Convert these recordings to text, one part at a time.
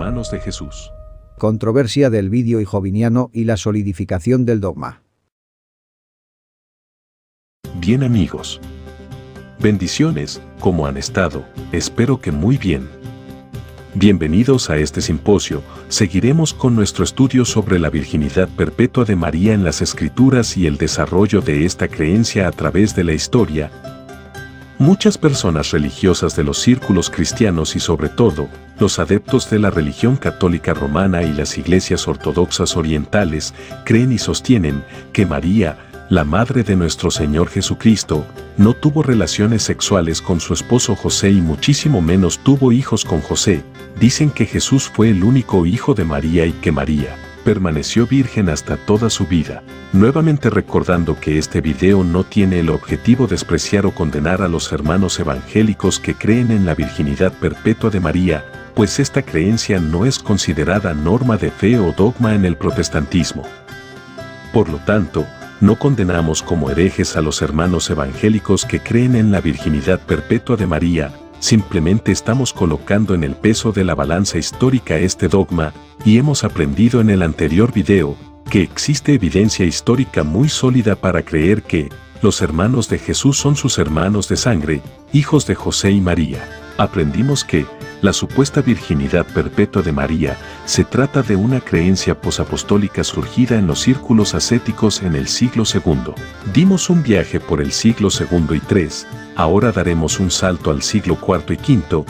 hermanos de Jesús. Controversia del vídeo joviniano y la solidificación del dogma. Bien amigos. Bendiciones, ¿cómo han estado? Espero que muy bien. Bienvenidos a este simposio. Seguiremos con nuestro estudio sobre la virginidad perpetua de María en las Escrituras y el desarrollo de esta creencia a través de la historia. Muchas personas religiosas de los círculos cristianos y sobre todo, los adeptos de la religión católica romana y las iglesias ortodoxas orientales, creen y sostienen que María, la madre de nuestro Señor Jesucristo, no tuvo relaciones sexuales con su esposo José y muchísimo menos tuvo hijos con José. Dicen que Jesús fue el único hijo de María y que María permaneció virgen hasta toda su vida. Nuevamente recordando que este video no tiene el objetivo de despreciar o condenar a los hermanos evangélicos que creen en la virginidad perpetua de María, pues esta creencia no es considerada norma de fe o dogma en el protestantismo. Por lo tanto, no condenamos como herejes a los hermanos evangélicos que creen en la virginidad perpetua de María, simplemente estamos colocando en el peso de la balanza histórica este dogma, y hemos aprendido en el anterior video, que existe evidencia histórica muy sólida para creer que los hermanos de Jesús son sus hermanos de sangre, hijos de José y María. Aprendimos que la supuesta virginidad perpetua de María se trata de una creencia posapostólica surgida en los círculos ascéticos en el siglo II. Dimos un viaje por el siglo II y III, ahora daremos un salto al siglo IV y V,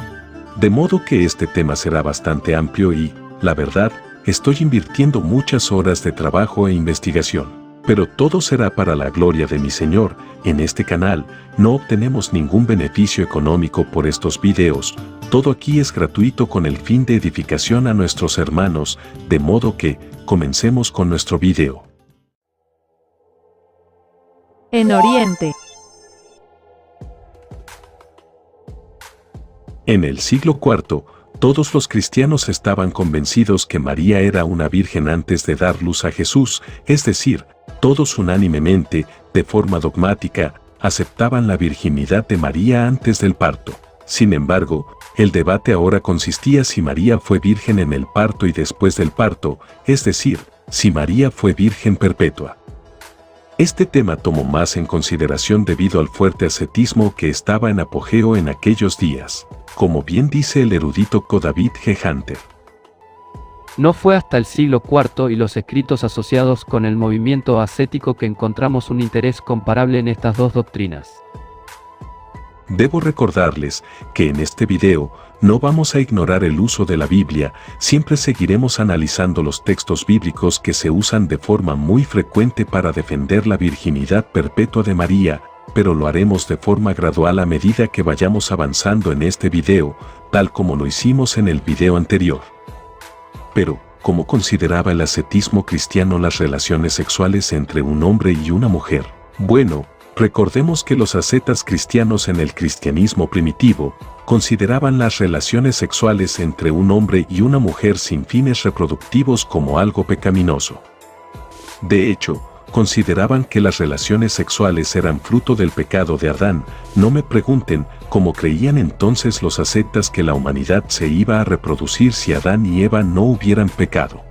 de modo que este tema será bastante amplio y, la verdad, estoy invirtiendo muchas horas de trabajo e investigación. Pero todo será para la gloria de mi Señor. En este canal no obtenemos ningún beneficio económico por estos videos, todo aquí es gratuito con el fin de edificación a nuestros hermanos, de modo que, comencemos con nuestro video. En Oriente. En el siglo IV, todos los cristianos estaban convencidos que María era una virgen antes de dar luz a Jesús, es decir, todos unánimemente, de forma dogmática, aceptaban la virginidad de María antes del parto. Sin embargo, el debate ahora consistía si María fue virgen en el parto y después del parto, es decir, si María fue virgen perpetua. Este tema tomó más en consideración debido al fuerte ascetismo que estaba en apogeo en aquellos días, como bien dice el erudito David G. Hunter. No fue hasta el siglo IV y los escritos asociados con el movimiento ascético que encontramos un interés comparable en estas dos doctrinas. Debo recordarles que en este video no vamos a ignorar el uso de la Biblia, siempre seguiremos analizando los textos bíblicos que se usan de forma muy frecuente para defender la virginidad perpetua de María, pero lo haremos de forma gradual a medida que vayamos avanzando en este video, tal como lo hicimos en el video anterior. Pero, ¿cómo consideraba el ascetismo cristiano las relaciones sexuales entre un hombre y una mujer? Bueno, recordemos que los ascetas cristianos en el cristianismo primitivo consideraban las relaciones sexuales entre un hombre y una mujer sin fines reproductivos como algo pecaminoso. De hecho, consideraban que las relaciones sexuales eran fruto del pecado de Adán. No me pregunten cómo creían entonces los ascetas que la humanidad se iba a reproducir si Adán y Eva no hubieran pecado.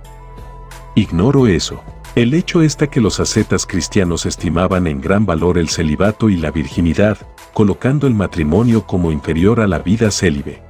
Ignoro eso. El hecho está que los ascetas cristianos estimaban en gran valor el celibato y la virginidad, colocando el matrimonio como inferior a la vida célibe.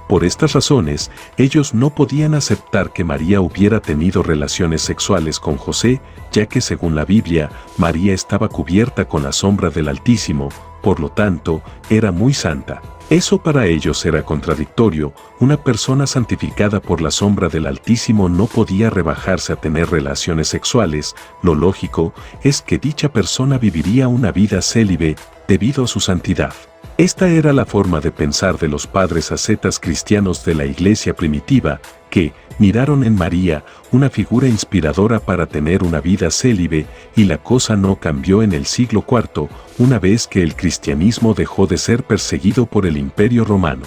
Por estas razones, ellos no podían aceptar que María hubiera tenido relaciones sexuales con José, ya que según la Biblia, María estaba cubierta con la sombra del Altísimo, por lo tanto, era muy santa. Eso para ellos era contradictorio, una persona santificada por la sombra del Altísimo no podía rebajarse a tener relaciones sexuales, lo lógico es que dicha persona viviría una vida célibe, debido a su santidad. Esta era la forma de pensar de los padres ascetas cristianos de la iglesia primitiva, que miraron en María una figura inspiradora para tener una vida célibe, y la cosa no cambió en el siglo IV, una vez que el cristianismo dejó de ser perseguido por el Imperio Romano.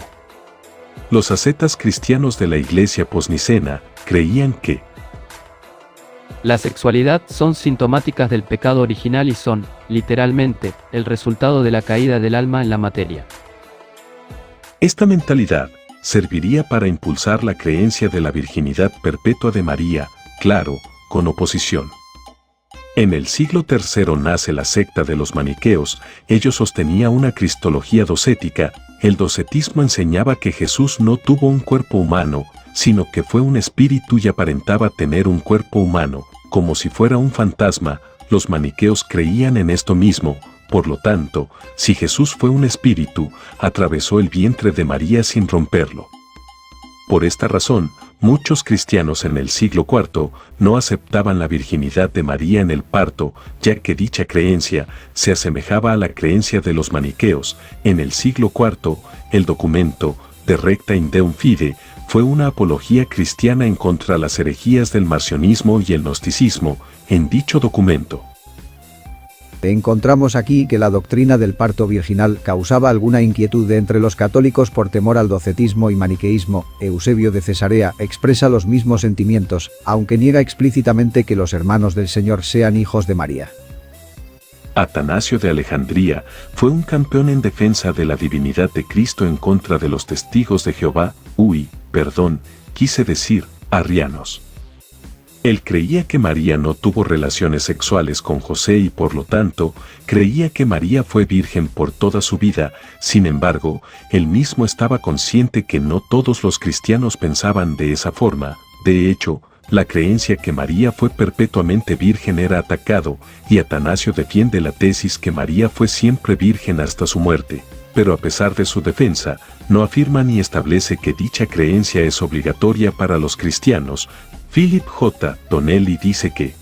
Los ascetas cristianos de la iglesia posnicena creían que La sexualidad son sintomáticas del pecado original y son, literalmente, el resultado de la caída del alma en la materia. esta mentalidad serviría para impulsar la creencia de la virginidad perpetua de María, claro, con oposición. En el siglo III nace la secta de los maniqueos. Ellos sostenían una cristología docética. El docetismo enseñaba que Jesús no tuvo un cuerpo humano, sino que fue un espíritu y aparentaba tener un cuerpo humano, como si fuera un fantasma. Los maniqueos creían en esto mismo. Por lo tanto, si Jesús fue un espíritu, atravesó el vientre de María sin romperlo. Por esta razón, muchos cristianos en el siglo IV no aceptaban la virginidad de María en el parto, ya que dicha creencia se asemejaba a la creencia de los maniqueos. En el siglo IV, el documento De Recta in Deum Fide fue una apología cristiana en contra de las herejías del marcionismo y el gnosticismo. En dicho documento, encontramos aquí que la doctrina del parto virginal causaba alguna inquietud entre los católicos por temor al docetismo y maniqueísmo. Eusebio de Cesarea expresa los mismos sentimientos, aunque niega explícitamente que los hermanos del Señor sean hijos de María. Atanasio de Alejandría fue un campeón en defensa de la divinidad de Cristo en contra de los testigos de Jehová, quise decir, arrianos. Él creía que María no tuvo relaciones sexuales con José y por lo tanto, creía que María fue virgen por toda su vida. Sin embargo, él mismo estaba consciente que no todos los cristianos pensaban de esa forma. De hecho, la creencia que María fue perpetuamente virgen era atacado, y Atanasio defiende la tesis que María fue siempre virgen hasta su muerte. Pero a pesar de su defensa, no afirma ni establece que dicha creencia es obligatoria para los cristianos. Philip J. Donnelly dice que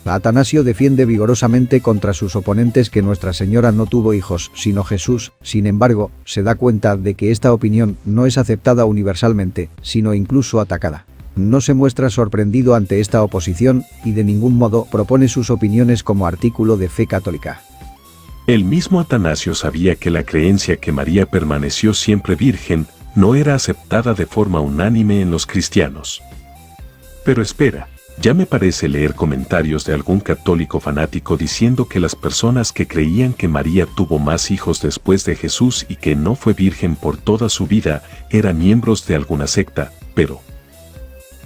Atanasio defiende vigorosamente contra sus oponentes que Nuestra Señora no tuvo hijos, sino Jesús. Sin embargo, se da cuenta de que esta opinión no es aceptada universalmente, sino incluso atacada. No se muestra sorprendido ante esta oposición y de ningún modo propone sus opiniones como artículo de fe católica. El mismo Atanasio sabía que la creencia que María permaneció siempre virgen no era aceptada de forma unánime en los cristianos. Pero espera, ya me parece leer comentarios de algún católico fanático diciendo que las personas que creían que María tuvo más hijos después de Jesús y que no fue virgen por toda su vida eran miembros de alguna secta. Pero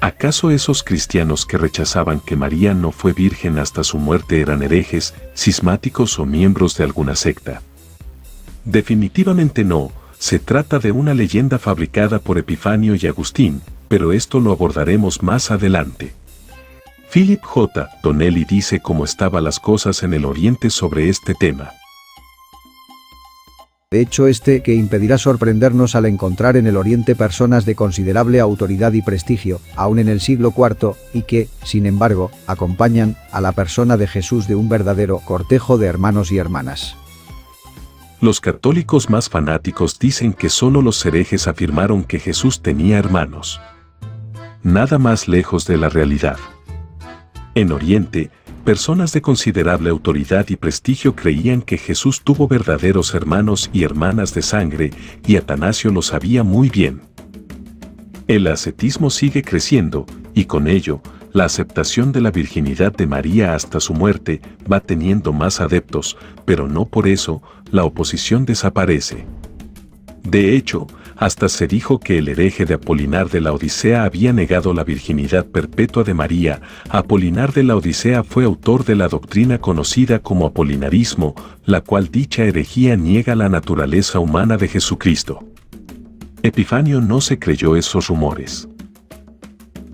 ¿acaso esos cristianos que rechazaban que María no fue virgen hasta su muerte eran herejes, cismáticos o miembros de alguna secta? Definitivamente no. Se trata de una leyenda fabricada por Epifanio y Agustín, pero esto lo abordaremos más adelante. Philip J. Donnelly dice cómo estaban las cosas en el Oriente sobre este tema. Hecho que impedirá sorprendernos al encontrar en el Oriente personas de considerable autoridad y prestigio, aún en el siglo IV, y que, sin embargo, acompañan a la persona de Jesús de un verdadero cortejo de hermanos y hermanas. Los católicos más fanáticos dicen que solo los herejes afirmaron que Jesús tenía hermanos. Nada más lejos de la realidad. En Oriente, personas de considerable autoridad y prestigio creían que Jesús tuvo verdaderos hermanos y hermanas de sangre, y Atanasio lo sabía muy bien. El ascetismo sigue creciendo, y con ello, la aceptación de la virginidad de María hasta su muerte va teniendo más adeptos, pero no por eso, la oposición desaparece. De hecho, hasta se dijo que el hereje de Apolinar de la Odisea había negado la virginidad perpetua de María. Apolinar de la Odisea fue autor de la doctrina conocida como apolinarismo, la cual dicha herejía niega la naturaleza humana de Jesucristo. Epifanio no se creyó esos rumores.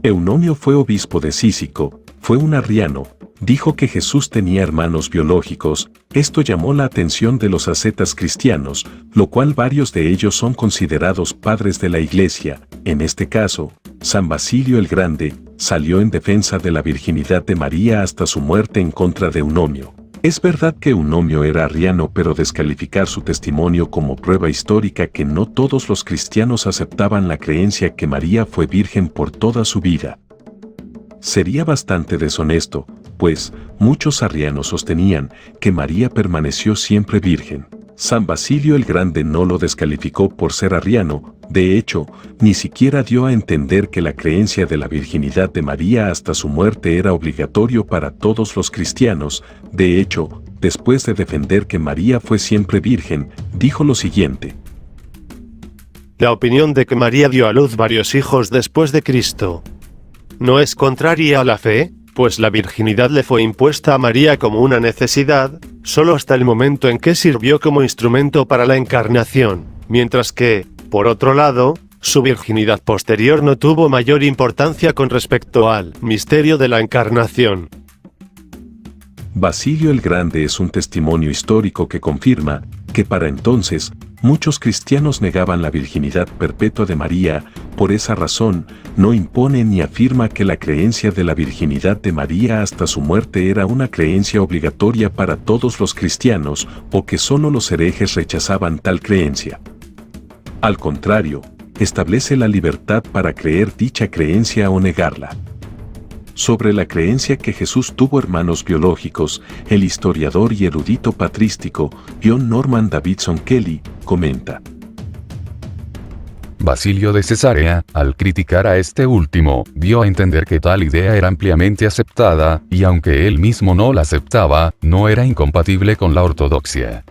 Eunomio fue obispo de Cícico, fue un arriano, dijo que Jesús tenía hermanos biológicos. Esto llamó la atención de los ascetas cristianos, lo cual varios de ellos son considerados padres de la Iglesia. En este caso, San Basilio el Grande salió en defensa de la virginidad de María hasta su muerte en contra de Eunomio. Es verdad que Eunomio era arriano, pero descalificar su testimonio como prueba histórica que no todos los cristianos aceptaban la creencia que María fue virgen por toda su vida. Sería bastante deshonesto, pues muchos arrianos sostenían que María permaneció siempre virgen. San Basilio el Grande no lo descalificó por ser arriano, de hecho, ni siquiera dio a entender que la creencia de la virginidad de María hasta su muerte era obligatorio para todos los cristianos. De hecho, después de defender que María fue siempre virgen, dijo lo siguiente: La opinión de que María dio a luz varios hijos después de Cristo no es contraria a la fe, pues la virginidad le fue impuesta a María como una necesidad, solo hasta el momento en que sirvió como instrumento para la encarnación, mientras que, por otro lado, su virginidad posterior no tuvo mayor importancia con respecto al misterio de la encarnación. Basilio el Grande es un testimonio histórico que confirma que para entonces muchos cristianos negaban la virginidad perpetua de María. Por esa razón, no impone ni afirma que la creencia de la virginidad de María hasta su muerte era una creencia obligatoria para todos los cristianos o que solo los herejes rechazaban tal creencia. Al contrario, establece la libertad para creer dicha creencia o negarla. Sobre la creencia que Jesús tuvo hermanos biológicos, el historiador y erudito patrístico John Norman Davidson Kelly comenta: Basilio de Cesarea, al criticar a este último, dio a entender que tal idea era ampliamente aceptada, y aunque él mismo no la aceptaba, no era incompatible con la ortodoxia.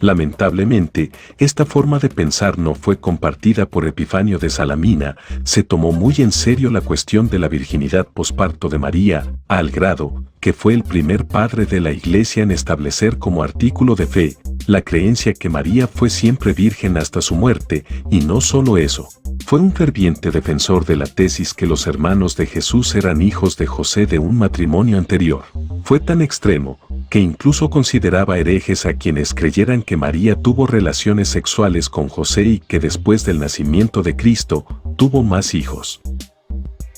Lamentablemente, esta forma de pensar no fue compartida por Epifanio de Salamina. Se tomó muy en serio la cuestión de la virginidad posparto de María, al grado que fue el primer padre de la Iglesia en establecer como artículo de fe la creencia que María fue siempre virgen hasta su muerte, y no solo eso. Fue un ferviente defensor de la tesis que los hermanos de Jesús eran hijos de José de un matrimonio anterior. Fue tan extremo que incluso consideraba herejes a quienes creyeran que María tuvo relaciones sexuales con José y que después del nacimiento de Cristo tuvo más hijos.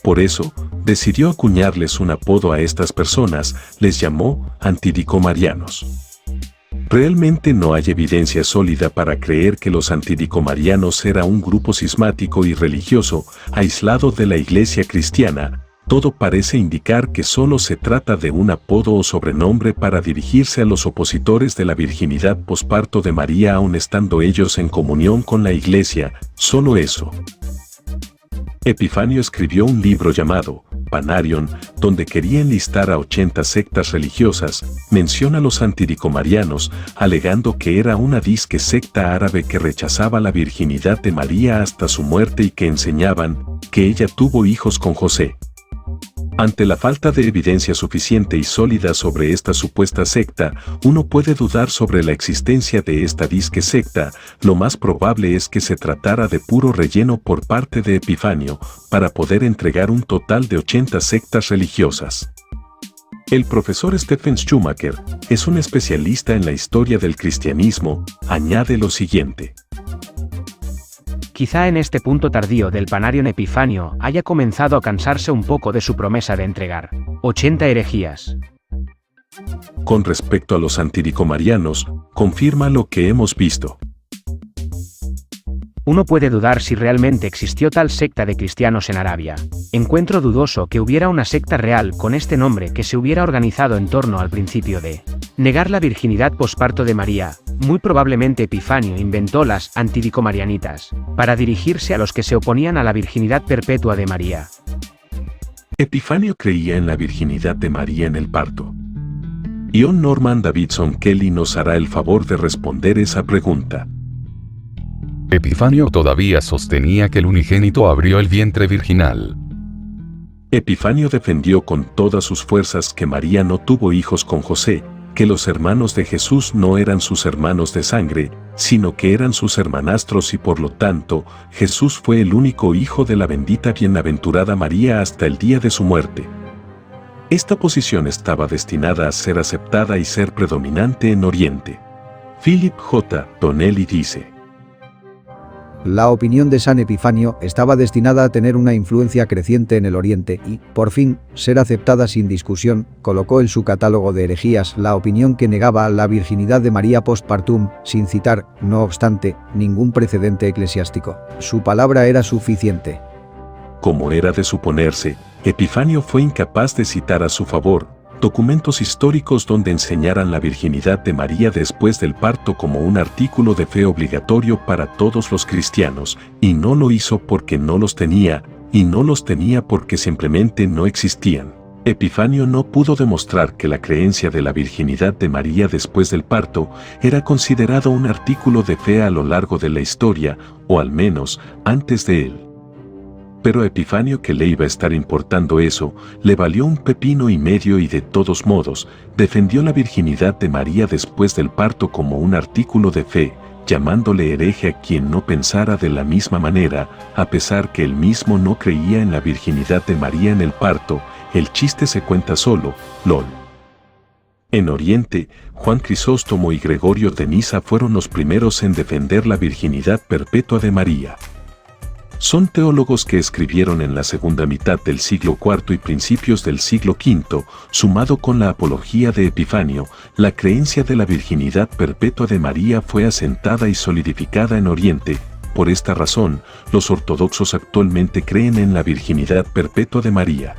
Por eso, decidió acuñarles un apodo a estas personas, les llamó antidicomarianos. Realmente no hay evidencia sólida para creer que los antidicomarianos era un grupo cismático y religioso, aislado de la Iglesia cristiana. Todo parece indicar que solo se trata de un apodo o sobrenombre para dirigirse a los opositores de la virginidad posparto de María aun estando ellos en comunión con la Iglesia, solo eso. Epifanio escribió un libro llamado Panarion, donde quería enlistar a 80 sectas religiosas. Menciona a los antidicomarianos, alegando que era una disque secta árabe que rechazaba la virginidad de María hasta su muerte y que enseñaban que ella tuvo hijos con José. Ante la falta de evidencia suficiente y sólida sobre esta supuesta secta, uno puede dudar sobre la existencia de esta disque secta. Lo más probable es que se tratara de puro relleno por parte de Epifanio, para poder entregar un total de 80 sectas religiosas. El profesor Stephen Schumacher es un especialista en la historia del cristianismo. Añade lo siguiente: Quizá en este punto tardío del Panarion Epifanio haya comenzado a cansarse un poco de su promesa de entregar 80 herejías. Con respecto a los antidicomarianos, confirma lo que hemos visto. Uno puede dudar si realmente existió tal secta de cristianos en Arabia. Encuentro dudoso que hubiera una secta real con este nombre que se hubiera organizado en torno al principio de negar la virginidad posparto de María. Muy probablemente Epifanio inventó las antidicomarianitas para dirigirse a los que se oponían a la virginidad perpetua de María. Epifanio creía en la virginidad de María en el parto. John Norman Davidson Kelly nos hará el favor de responder esa pregunta. Epifanio todavía sostenía que el unigénito abrió el vientre virginal. Epifanio defendió con todas sus fuerzas que María no tuvo hijos con José, que los hermanos de Jesús no eran sus hermanos de sangre, sino que eran sus hermanastros y por lo tanto, Jesús fue el único hijo de la bendita bienaventurada María hasta el día de su muerte. Esta posición estaba destinada a ser aceptada y ser predominante en Oriente. Philip J. Donnelly dice: La opinión de San Epifanio estaba destinada a tener una influencia creciente en el Oriente y, por fin, ser aceptada sin discusión. Colocó en su catálogo de herejías la opinión que negaba la virginidad de María postpartum, sin citar, no obstante, ningún precedente eclesiástico. Su palabra era suficiente. Como era de suponerse, Epifanio fue incapaz de citar a su favor documentos históricos donde enseñaran la virginidad de María después del parto como un artículo de fe obligatorio para todos los cristianos, y no lo hizo porque no los tenía, y no los tenía porque simplemente no existían. Epifanio no pudo demostrar que la creencia de la virginidad de María después del parto era considerado un artículo de fe a lo largo de la historia, o al menos antes de él. Pero a Epifanio, que le iba a estar importando eso, le valió un pepino y medio y de todos modos, defendió la virginidad de María después del parto como un artículo de fe, llamándole hereje a quien no pensara de la misma manera, a pesar que él mismo no creía en la virginidad de María en el parto. El chiste se cuenta solo, lol. En Oriente, Juan Crisóstomo y Gregorio de Niza fueron los primeros en defender la virginidad perpetua de María. Son teólogos que escribieron en la segunda mitad del siglo IV y principios del siglo V, sumado con la apología de Epifanio, la creencia de la virginidad perpetua de María fue asentada y solidificada en Oriente. Por esta razón, los ortodoxos actualmente creen en la virginidad perpetua de María.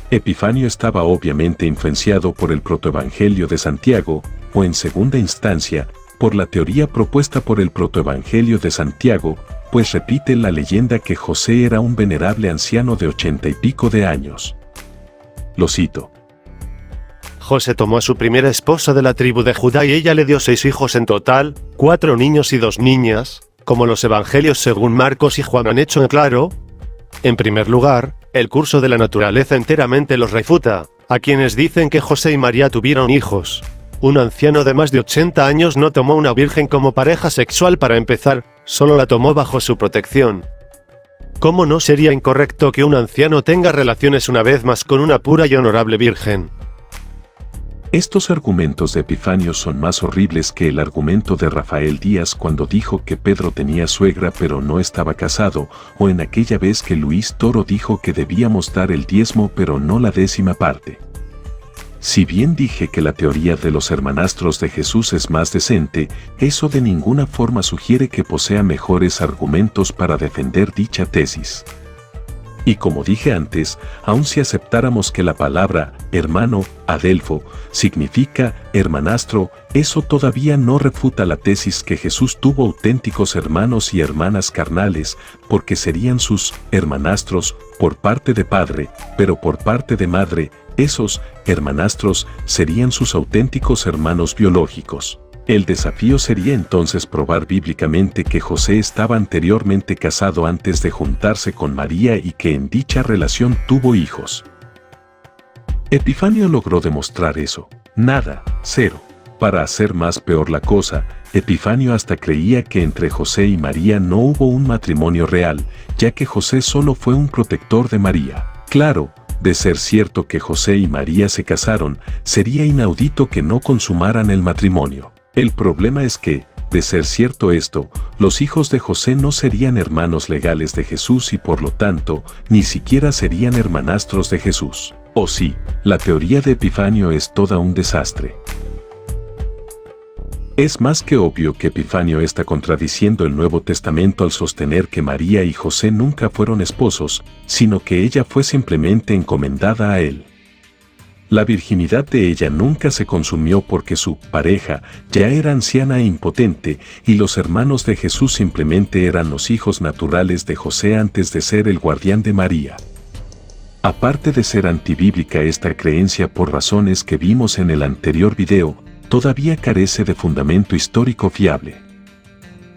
Epifanio estaba obviamente influenciado por el protoevangelio de Santiago, o en segunda instancia, por la teoría propuesta por el protoevangelio de Santiago, pues repite la leyenda que José era un venerable anciano de 80 y pico de años. Lo cito. José tomó a su primera esposa de la tribu de Judá y ella le dio 6 hijos en total, 4 niños y 2 niñas, como los evangelios según Marcos y Juan han hecho en claro. En primer lugar, el curso de la naturaleza enteramente los refuta, a quienes dicen que José y María tuvieron hijos. Un anciano de más de 80 años no tomó una virgen como pareja sexual para empezar, solo la tomó bajo su protección. ¿Cómo no sería incorrecto que un anciano tenga relaciones una vez más con una pura y honorable virgen? Estos argumentos de Epifanio son más horribles que el argumento de Rafael Díaz cuando dijo que Pedro tenía suegra pero no estaba casado, o en aquella vez que Luis Toro dijo que debíamos dar el diezmo pero no la 10ª parte. Si bien dije que la teoría de los hermanastros de Jesús es más decente, eso de ninguna forma sugiere que posea mejores argumentos para defender dicha tesis. Y como dije antes, aun si aceptáramos que la palabra hermano, adelfo, significa hermanastro, eso todavía no refuta la tesis que Jesús tuvo auténticos hermanos y hermanas carnales, porque serían sus hermanastros por parte de padre, pero por parte de madre, esos hermanastros serían sus auténticos hermanos biológicos. El desafío sería entonces probar bíblicamente que José estaba anteriormente casado antes de juntarse con María y que en dicha relación tuvo hijos. Epifanio logró demostrar eso. Nada, cero. Para hacer más peor la cosa, Epifanio hasta creía que entre José y María no hubo un matrimonio real, ya que José solo fue un protector de María. Claro, de ser cierto que José y María se casaron, sería inaudito que no consumaran el matrimonio. El problema es que, de ser cierto esto, los hijos de José no serían hermanos legales de Jesús y por lo tanto, ni siquiera serían hermanastros de Jesús. O sí, la teoría de Epifanio es toda un desastre. Es más que obvio que Epifanio está contradiciendo el Nuevo Testamento al sostener que María y José nunca fueron esposos, sino que ella fue simplemente encomendada a él. La virginidad de ella nunca se consumió porque su pareja ya era anciana e impotente, y los hermanos de Jesús simplemente eran los hijos naturales de José antes de ser el guardián de María. Aparte de ser antibíblica esta creencia por razones que vimos en el anterior video, todavía carece de fundamento histórico fiable.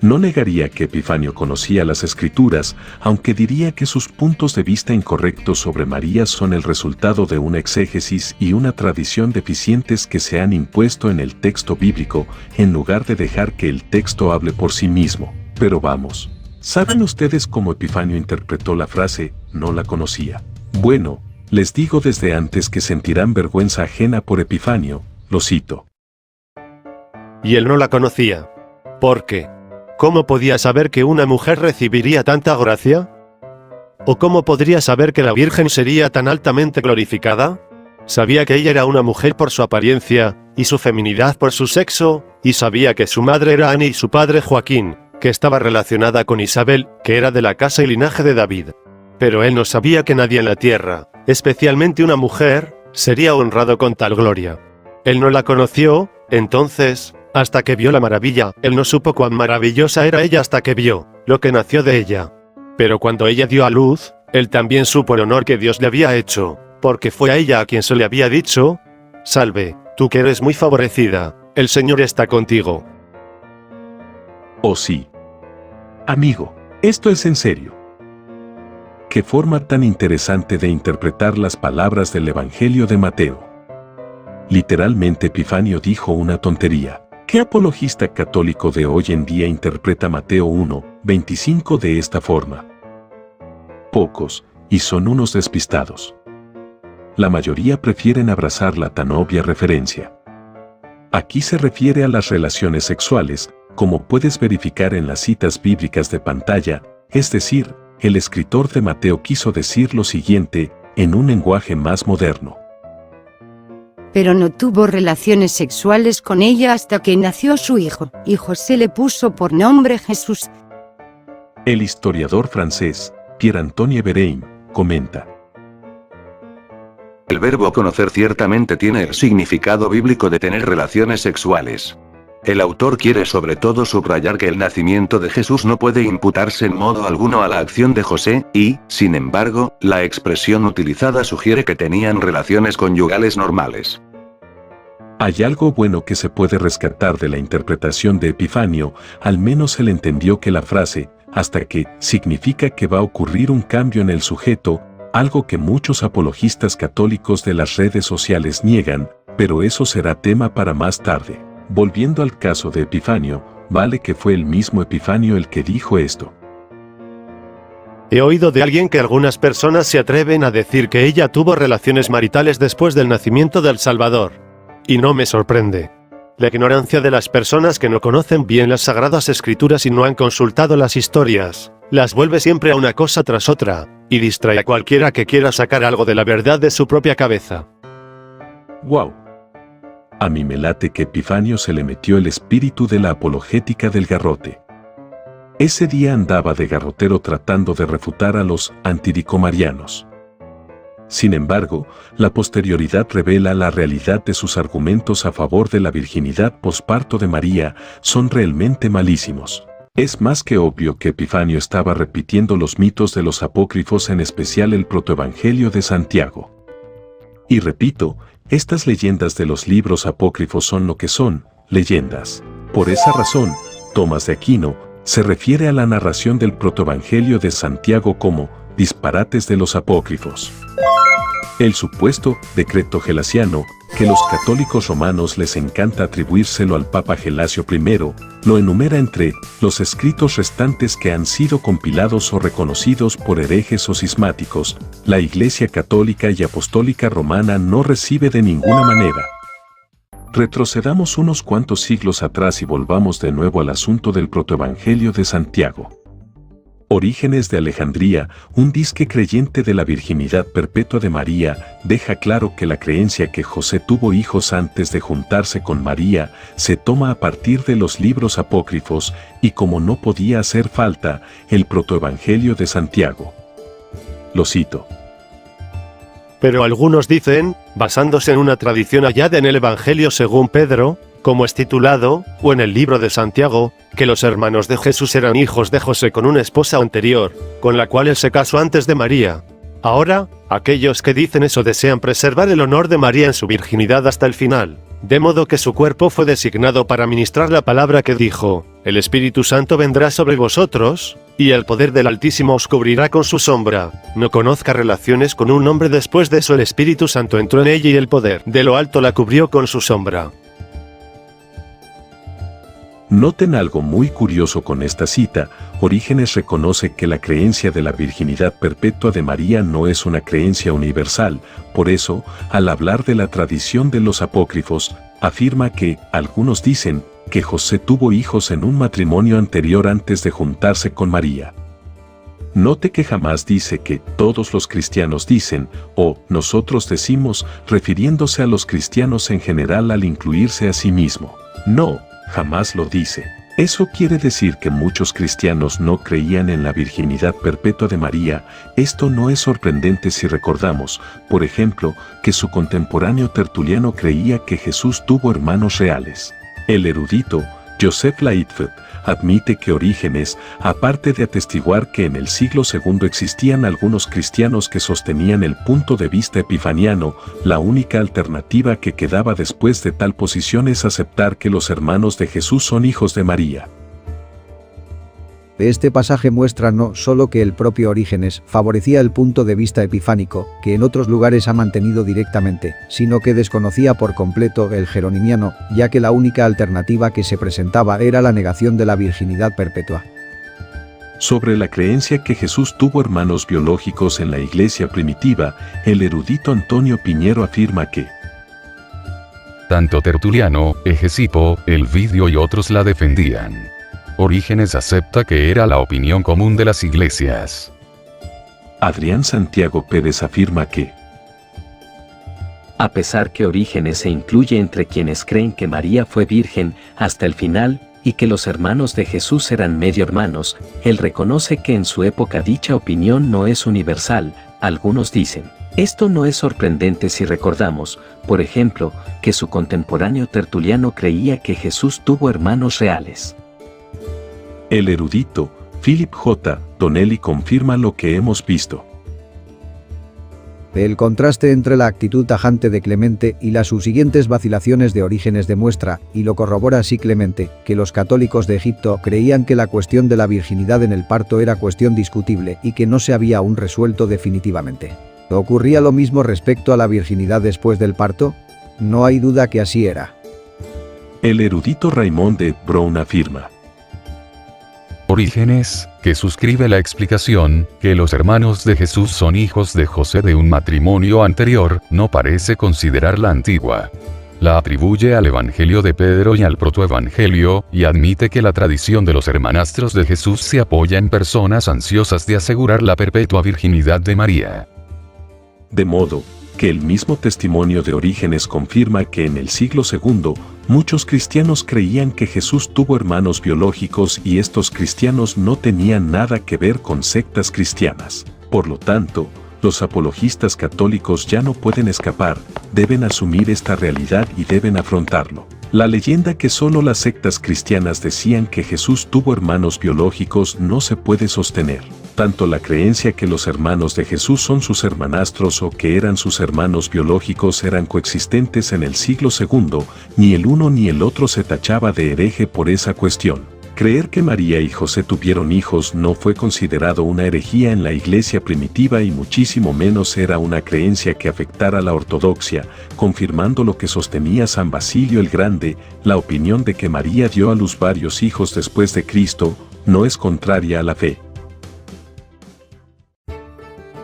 No negaría que Epifanio conocía las Escrituras, aunque diría que sus puntos de vista incorrectos sobre María son el resultado de una exégesis y una tradición deficientes que se han impuesto en el texto bíblico, en lugar de dejar que el texto hable por sí mismo. Pero vamos, ¿saben ustedes cómo Epifanio interpretó la frase, no la conocía? Bueno, les digo desde antes que sentirán vergüenza ajena por Epifanio, lo cito. Y él no la conocía. ¿Por qué? ¿Cómo podía saber que una mujer recibiría tanta gracia? ¿O cómo podría saber que la Virgen sería tan altamente glorificada? Sabía que ella era una mujer por su apariencia, y su feminidad por su sexo, y sabía que su madre era Ana y su padre Joaquín, que estaba relacionada con Isabel, que era de la casa y linaje de David. Pero él no sabía que nadie en la tierra, especialmente una mujer, sería honrado con tal gloria. Él no la conoció, entonces, hasta que vio la maravilla. Él no supo cuán maravillosa era ella hasta que vio lo que nació de ella. Pero cuando ella dio a luz, él también supo el honor que Dios le había hecho, porque fue a ella a quien se le había dicho: «Salve, tú que eres muy favorecida, el Señor está contigo». Oh sí. Amigo, esto es en serio. Qué forma tan interesante de interpretar las palabras del Evangelio de Mateo. Literalmente Epifanio dijo una tontería. ¿Qué apologista católico de hoy en día interpreta Mateo 1:25 de esta forma? Pocos, y son unos despistados. La mayoría prefieren abrazar la tan obvia referencia. Aquí se refiere a las relaciones sexuales, como puedes verificar en las citas bíblicas de pantalla, es decir, el escritor de Mateo quiso decir lo siguiente, en un lenguaje más moderno. Pero no tuvo relaciones sexuales con ella hasta que nació su hijo, y José le puso por nombre Jesús. El historiador francés, Pierre-Antoine Bérain, comenta. El verbo conocer ciertamente tiene el significado bíblico de tener relaciones sexuales. El autor quiere sobre todo subrayar que el nacimiento de Jesús no puede imputarse en modo alguno a la acción de José, y, sin embargo, la expresión utilizada sugiere que tenían relaciones conyugales normales. Hay algo bueno que se puede rescatar de la interpretación de Epifanio, al menos él entendió que la frase, hasta que, significa que va a ocurrir un cambio en el sujeto, algo que muchos apologistas católicos de las redes sociales niegan, pero eso será tema para más tarde. Volviendo al caso de Epifanio, vale que fue el mismo Epifanio el que dijo esto. He oído de alguien que algunas personas se atreven a decir que ella tuvo relaciones maritales después del nacimiento del Salvador. Y no me sorprende. La ignorancia de las personas que no conocen bien las Sagradas Escrituras y no han consultado las historias, las vuelve siempre a una cosa tras otra, y distrae a cualquiera que quiera sacar algo de la verdad de su propia cabeza. ¡Wow! A mí me late que Epifanio se le metió el espíritu de la apologética del garrote. Ese día andaba de garrotero tratando de refutar a los antidicomarianos. Sin embargo, la posterioridad revela la realidad de sus argumentos a favor de la virginidad posparto de María, son realmente malísimos. Es más que obvio que Epifanio estaba repitiendo los mitos de los apócrifos, en especial el protoevangelio de Santiago. Y repito, estas leyendas de los libros apócrifos son lo que son, leyendas. Por esa razón, Tomás de Aquino se refiere a la narración del protoevangelio de Santiago como disparates de los apócrifos. El supuesto decreto gelasiano, que los católicos romanos les encanta atribuírselo al Papa Gelasio I, lo enumera entre los escritos restantes que han sido compilados o reconocidos por herejes o cismáticos. La Iglesia Católica y Apostólica Romana no recibe de ninguna manera. Retrocedamos unos cuantos siglos atrás y volvamos de nuevo al asunto del protoevangelio de Santiago. Orígenes de Alejandría, un disque creyente de la virginidad perpetua de María, deja claro que la creencia que José tuvo hijos antes de juntarse con María se toma a partir de los libros apócrifos y, como no podía hacer falta, el protoevangelio de Santiago. Lo cito. Pero algunos dicen, basándose en una tradición hallada en el Evangelio según Pedro, como es titulado, o en el libro de Santiago, que los hermanos de Jesús eran hijos de José con una esposa anterior, con la cual él se casó antes de María. Ahora, aquellos que dicen eso desean preservar el honor de María en su virginidad hasta el final, de modo que su cuerpo fue designado para ministrar la palabra que dijo: «El Espíritu Santo vendrá sobre vosotros, y el poder del Altísimo os cubrirá con su sombra». No conozca relaciones con un hombre después de eso. El Espíritu Santo entró en ella y el poder de lo alto la cubrió con su sombra. Noten algo muy curioso con esta cita. Orígenes reconoce que la creencia de la virginidad perpetua de María no es una creencia universal, por eso, al hablar de la tradición de los apócrifos, afirma que, algunos dicen, que José tuvo hijos en un matrimonio anterior antes de juntarse con María. Note que jamás dice que todos los cristianos dicen, o nosotros decimos, refiriéndose a los cristianos en general al incluirse a sí mismo. No. Jamás lo dice. Eso quiere decir que muchos cristianos no creían en la virginidad perpetua de María. Esto no es sorprendente si recordamos, por ejemplo, que su contemporáneo Tertuliano creía que Jesús tuvo hermanos reales. El erudito Joseph Lightfoot admite que Orígenes, aparte de atestiguar que en el siglo II existían algunos cristianos que sostenían el punto de vista epifaniano, la única alternativa que quedaba después de tal posición es aceptar que los hermanos de Jesús son hijos de María. Este pasaje muestra no solo que el propio Orígenes favorecía el punto de vista epifánico, que en otros lugares ha mantenido directamente, sino que desconocía por completo el jeronimiano, ya que la única alternativa que se presentaba era la negación de la virginidad perpetua. Sobre la creencia que Jesús tuvo hermanos biológicos en la iglesia primitiva, el erudito Antonio Piñero afirma que tanto Tertuliano, Hegesipo, Elvidio y otros la defendían. Orígenes acepta que era la opinión común de las iglesias. Adrián Santiago Pérez afirma que a pesar que Orígenes se incluye entre quienes creen que María fue virgen hasta el final, y que los hermanos de Jesús eran medio hermanos, él reconoce que en su época dicha opinión no es universal. Algunos dicen, esto no es sorprendente si recordamos, por ejemplo, que su contemporáneo Tertuliano creía que Jesús tuvo hermanos reales. El erudito, Philip J. Donnelly confirma lo que hemos visto. El contraste entre la actitud tajante de Clemente y las subsiguientes vacilaciones de Orígenes demuestra, y lo corrobora así Clemente, que los católicos de Egipto creían que la cuestión de la virginidad en el parto era cuestión discutible y que no se había aún resuelto definitivamente. ¿Ocurría lo mismo respecto a la virginidad después del parto? No hay duda que así era. El erudito Raymond de Brown afirma. Orígenes, que suscribe la explicación, que los hermanos de Jesús son hijos de José de un matrimonio anterior, no parece considerar la antigua. La atribuye al Evangelio de Pedro y al protoevangelio, y admite que la tradición de los hermanastros de Jesús se apoya en personas ansiosas de asegurar la perpetua virginidad de María. De modo que el mismo testimonio de Orígenes confirma que en el siglo II, muchos cristianos creían que Jesús tuvo hermanos biológicos y estos cristianos no tenían nada que ver con sectas cristianas. Por lo tanto, los apologistas católicos ya no pueden escapar, deben asumir esta realidad y deben afrontarlo. La leyenda que solo las sectas cristianas decían que Jesús tuvo hermanos biológicos no se puede sostener. Tanto la creencia que los hermanos de Jesús son sus hermanastros o que eran sus hermanos biológicos eran coexistentes en el siglo II, ni el uno ni el otro se tachaba de hereje por esa cuestión. Creer que María y José tuvieron hijos no fue considerado una herejía en la iglesia primitiva y muchísimo menos era una creencia que afectara la ortodoxia, confirmando lo que sostenía San Basilio el Grande, la opinión de que María dio a luz varios hijos después de Cristo, no es contraria a la fe.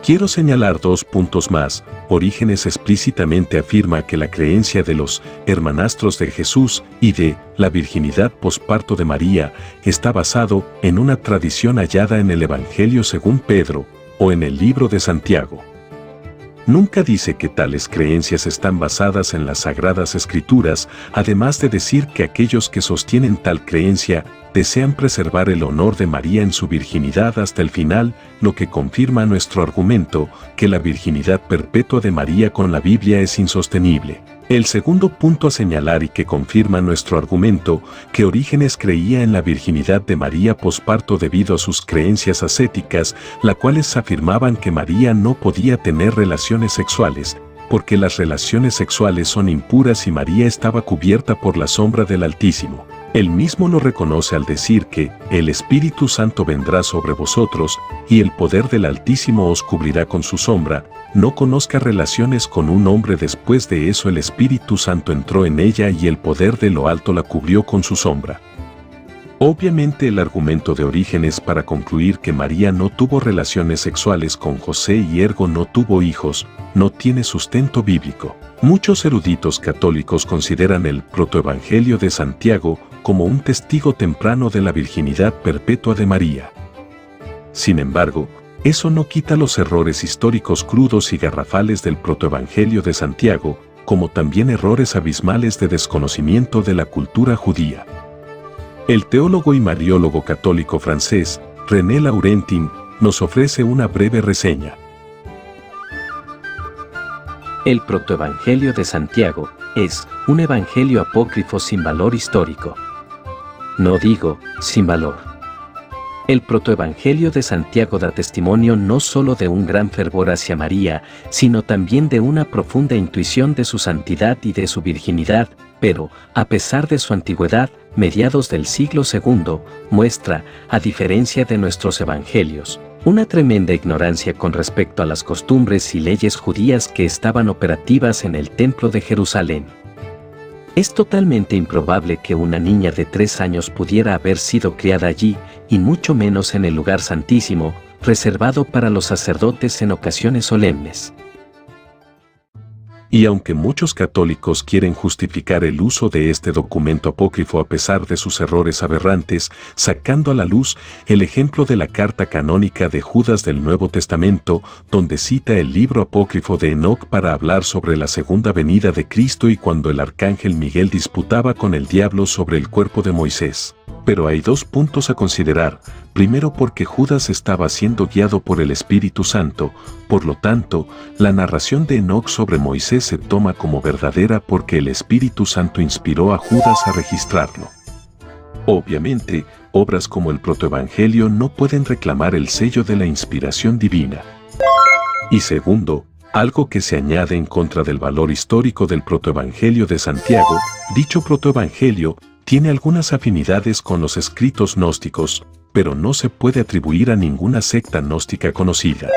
Quiero señalar 2 puntos más. Orígenes explícitamente afirma que la creencia de los hermanastros de Jesús y de la virginidad posparto de María está basado en una tradición hallada en el Evangelio según Pedro o en el libro de Santiago. Nunca dice que tales creencias están basadas en las Sagradas Escrituras, además de decir que aquellos que sostienen tal creencia desean preservar el honor de María en su virginidad hasta el final, lo que confirma nuestro argumento, que la virginidad perpetua de María con la Biblia es insostenible. El segundo punto a señalar y que confirma nuestro argumento, que Orígenes creía en la virginidad de María posparto debido a sus creencias ascéticas, las cuales afirmaban que María no podía tener relaciones sexuales, porque las relaciones sexuales son impuras y María estaba cubierta por la sombra del Altísimo. Él mismo lo reconoce al decir que el Espíritu Santo vendrá sobre vosotros, y el poder del Altísimo os cubrirá con su sombra. No conozca relaciones con un hombre después de eso el Espíritu Santo entró en ella y el poder de lo alto la cubrió con su sombra. Obviamente el argumento de Orígenes para concluir que María no tuvo relaciones sexuales con José y ergo no tuvo hijos, no tiene sustento bíblico. Muchos eruditos católicos consideran el protoevangelio de Santiago como un testigo temprano de la virginidad perpetua de María. Sin embargo, eso no quita los errores históricos crudos y garrafales del protoevangelio de Santiago, como también errores abismales de desconocimiento de la cultura judía. El teólogo y mariólogo católico francés, René Laurentin, nos ofrece una breve reseña. El protoevangelio de Santiago es un evangelio apócrifo sin valor histórico. no digo, sin valor. El protoevangelio de Santiago da testimonio no solo de un gran fervor hacia María, sino también de una profunda intuición de su santidad y de su virginidad, pero, a pesar de su antigüedad, mediados del siglo II, muestra, a diferencia de nuestros evangelios, una tremenda ignorancia con respecto a las costumbres y leyes judías que estaban operativas en el Templo de Jerusalén. Es totalmente improbable que una niña de 3 años pudiera haber sido criada allí, y mucho menos en el lugar santísimo, reservado para los sacerdotes en ocasiones solemnes. Y aunque muchos católicos quieren justificar el uso de este documento apócrifo a pesar de sus errores aberrantes, sacando a la luz el ejemplo de la carta canónica de Judas del Nuevo Testamento, donde cita el libro apócrifo de Enoc para hablar sobre la segunda venida de Cristo y cuando el arcángel Miguel disputaba con el diablo sobre el cuerpo de Moisés. Pero hay 2 puntos a considerar. Primero, porque Judas estaba siendo guiado por el Espíritu Santo, por lo tanto, la narración de Enoc sobre Moisés se toma como verdadera porque el Espíritu Santo inspiró a Judas a registrarlo. Obviamente, obras como el protoevangelio no pueden reclamar el sello de la inspiración divina. Y segundo, algo que se añade en contra del valor histórico del protoevangelio de Santiago, dicho protoevangelio tiene algunas afinidades con los escritos gnósticos, pero no se puede atribuir a ninguna secta gnóstica conocida.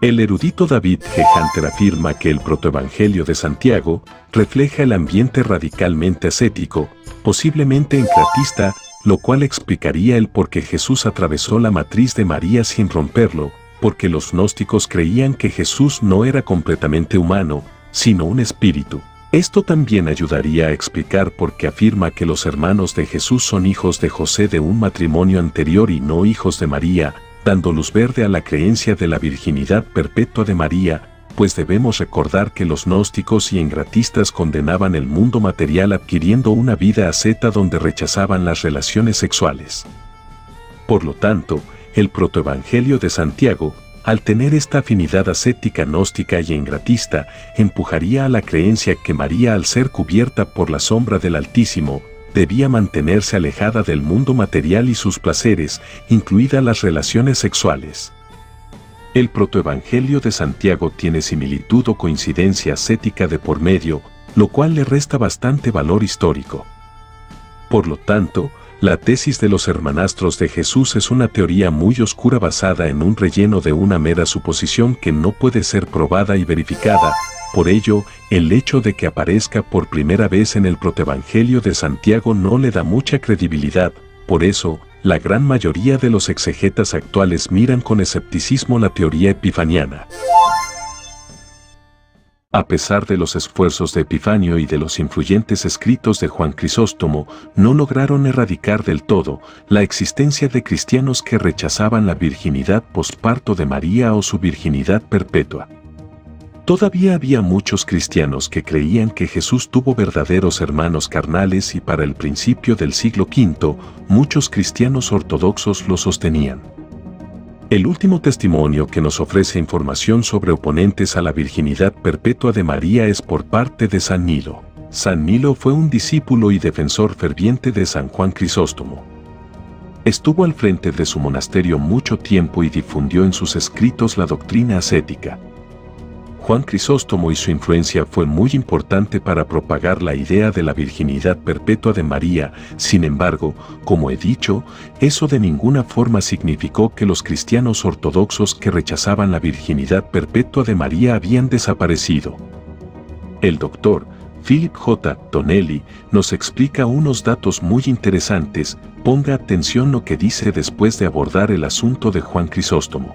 El erudito David G. Hunter afirma que el protoevangelio de Santiago refleja el ambiente radicalmente ascético, posiblemente encratista, lo cual explicaría el por qué Jesús atravesó la matriz de María sin romperlo, porque los gnósticos creían que Jesús no era completamente humano, sino un espíritu. Esto también ayudaría a explicar por qué afirma que los hermanos de Jesús son hijos de José de un matrimonio anterior y no hijos de María, dando luz verde a la creencia de la virginidad perpetua de María, pues debemos recordar que los gnósticos y engratistas condenaban el mundo material adquiriendo una vida asceta donde rechazaban las relaciones sexuales. Por lo tanto, el protoevangelio de Santiago, al tener esta afinidad ascética gnóstica y engratista, empujaría a la creencia que María, al ser cubierta por la sombra del Altísimo, debía mantenerse alejada del mundo material y sus placeres, incluidas las relaciones sexuales. El protoevangelio de Santiago tiene similitud o coincidencia ascética de por medio, lo cual le resta bastante valor histórico. Por lo tanto, la tesis de los hermanastros de Jesús es una teoría muy oscura basada en un relleno de una mera suposición que no puede ser probada y verificada. Por ello, el hecho de que aparezca por primera vez en el protoevangelio de Santiago no le da mucha credibilidad. Por eso, la gran mayoría de los exegetas actuales miran con escepticismo la teoría epifaniana. A pesar de los esfuerzos de Epifanio y de los influyentes escritos de Juan Crisóstomo, no lograron erradicar del todo la existencia de cristianos que rechazaban la virginidad posparto de María o su virginidad perpetua. Todavía había muchos cristianos que creían que Jesús tuvo verdaderos hermanos carnales y para el principio del siglo V, muchos cristianos ortodoxos lo sostenían. El último testimonio que nos ofrece información sobre oponentes a la virginidad perpetua de María es por parte de San Nilo. San Nilo fue un discípulo y defensor ferviente de San Juan Crisóstomo. Estuvo al frente de su monasterio mucho tiempo y difundió en sus escritos la doctrina ascética. Juan Crisóstomo y su influencia fue muy importante para propagar la idea de la virginidad perpetua de María. Sin embargo, como he dicho, eso de ninguna forma significó que los cristianos ortodoxos que rechazaban la virginidad perpetua de María habían desaparecido. El doctor Philip J. Donnelly nos explica unos datos muy interesantes. Ponga atención lo que dice después de abordar el asunto de Juan Crisóstomo.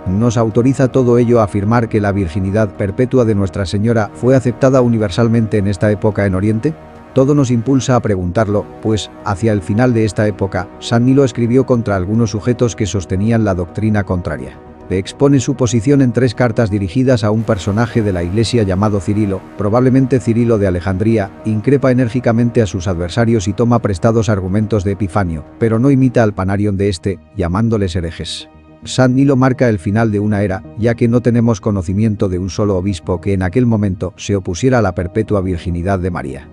Nos autoriza todo ello a afirmar que la virginidad perpetua de Nuestra Señora fue aceptada universalmente en esta época en Oriente. Todo nos impulsa a preguntarlo, pues, hacia el final de esta época, San Nilo escribió contra algunos sujetos que sostenían la doctrina contraria. Le expone su posición en 3 cartas dirigidas a un personaje de la Iglesia llamado Cirilo, probablemente Cirilo de Alejandría, increpa enérgicamente a sus adversarios y toma prestados argumentos de Epifanio, pero no imita al Panarión de este, llamándoles herejes. San Nilo marca el final de una era, ya que no tenemos conocimiento de un solo obispo que en aquel momento se opusiera a la perpetua virginidad de María.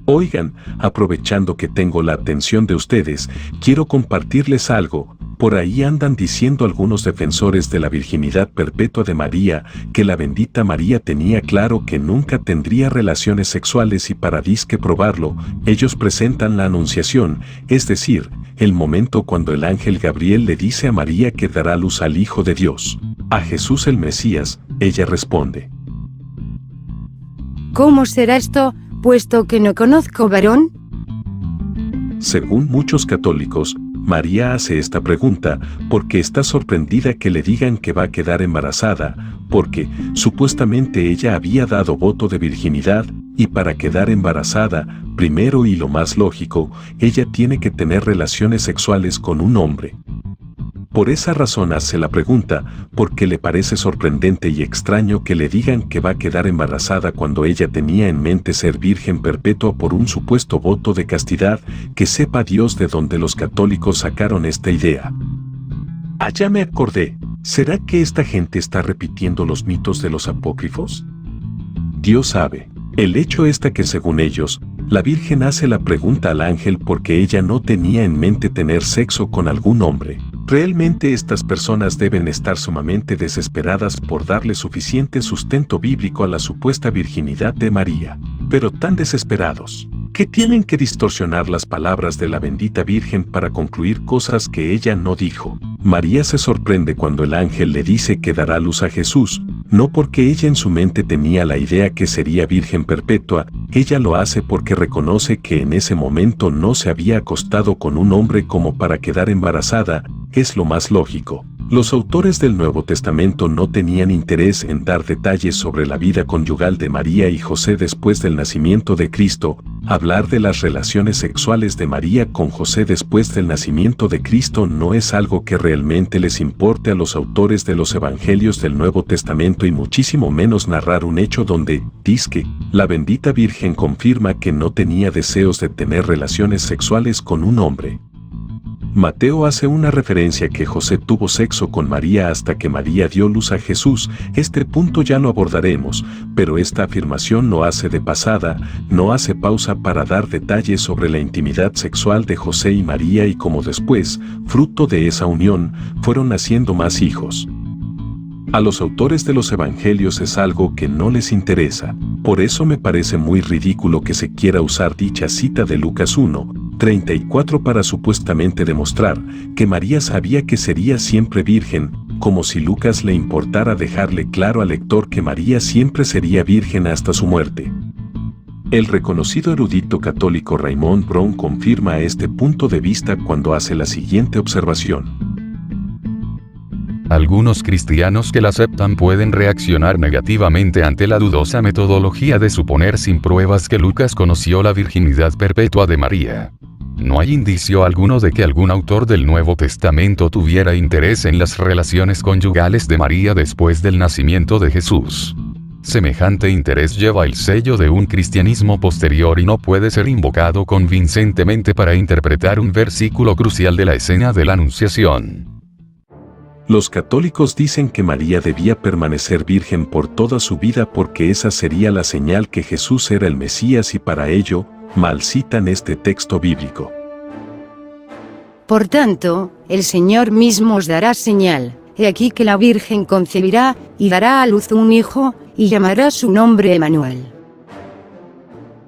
Oigan, aprovechando que tengo la atención de ustedes, quiero compartirles algo. Por ahí andan diciendo algunos defensores de la virginidad perpetua de María, que la bendita María tenía claro que nunca tendría relaciones sexuales y para disque probarlo, ellos presentan la anunciación, es decir, el momento cuando el ángel Gabriel le dice a María que dará luz al Hijo de Dios, a Jesús el Mesías. Ella responde: ¿Cómo será esto, puesto que no conozco varón? Según muchos católicos, María hace esta pregunta porque está sorprendida que le digan que va a quedar embarazada, porque supuestamente ella había dado voto de virginidad, y para quedar embarazada, primero y lo más lógico, ella tiene que tener relaciones sexuales con un hombre. Por esa razón hace la pregunta, porque le parece sorprendente y extraño que le digan que va a quedar embarazada cuando ella tenía en mente ser virgen perpetua por un supuesto voto de castidad, que sepa Dios de dónde los católicos sacaron esta idea. Allá me acordé, ¿será que esta gente está repitiendo los mitos de los apócrifos? Dios sabe. El hecho está que según ellos, la Virgen hace la pregunta al ángel porque ella no tenía en mente tener sexo con algún hombre. Realmente estas personas deben estar sumamente desesperadas por darle suficiente sustento bíblico a la supuesta virginidad de María. Pero tan desesperados, que tienen que distorsionar las palabras de la bendita Virgen para concluir cosas que ella no dijo. María se sorprende cuando el ángel le dice que dará luz a Jesús, no porque ella en su mente tenía la idea que sería virgen perpetua, ella lo hace porque reconoce que en ese momento no se había acostado con un hombre como para quedar embarazada, es lo más lógico. Los autores del Nuevo Testamento no tenían interés en dar detalles sobre la vida conyugal de María y José después del nacimiento de Cristo. Hablar de las relaciones sexuales de María con José después del nacimiento de Cristo no es algo que realmente les importe a los autores de los Evangelios del Nuevo Testamento y muchísimo menos narrar un hecho donde, dizque, la bendita Virgen confirma que no tenía deseos de tener relaciones sexuales con un hombre. Mateo hace una referencia que José tuvo sexo con María hasta que María dio luz a Jesús. Este punto ya lo abordaremos, pero esta afirmación no hace de pasada, no hace pausa para dar detalles sobre la intimidad sexual de José y María y cómo después, fruto de esa unión, fueron naciendo más hijos. A los autores de los evangelios es algo que no les interesa. Por eso me parece muy ridículo que se quiera usar dicha cita de Lucas 1:34 para supuestamente demostrar que María sabía que sería siempre virgen, como si Lucas le importara dejarle claro al lector que María siempre sería virgen hasta su muerte. El reconocido erudito católico Raymond Brown confirma este punto de vista cuando hace la siguiente observación. Algunos cristianos que la aceptan pueden reaccionar negativamente ante la dudosa metodología de suponer sin pruebas que Lucas conoció la virginidad perpetua de María. No hay indicio alguno de que algún autor del Nuevo Testamento tuviera interés en las relaciones conyugales de María después del nacimiento de Jesús. Semejante interés lleva el sello de un cristianismo posterior y no puede ser invocado convincentemente para interpretar un versículo crucial de la escena de la Anunciación. Los católicos dicen que María debía permanecer virgen por toda su vida porque esa sería la señal que Jesús era el Mesías y para ello, mal citan este texto bíblico. Por tanto, el Señor mismo os dará señal. He aquí que la Virgen concebirá, y dará a luz un hijo, y llamará su nombre Emmanuel.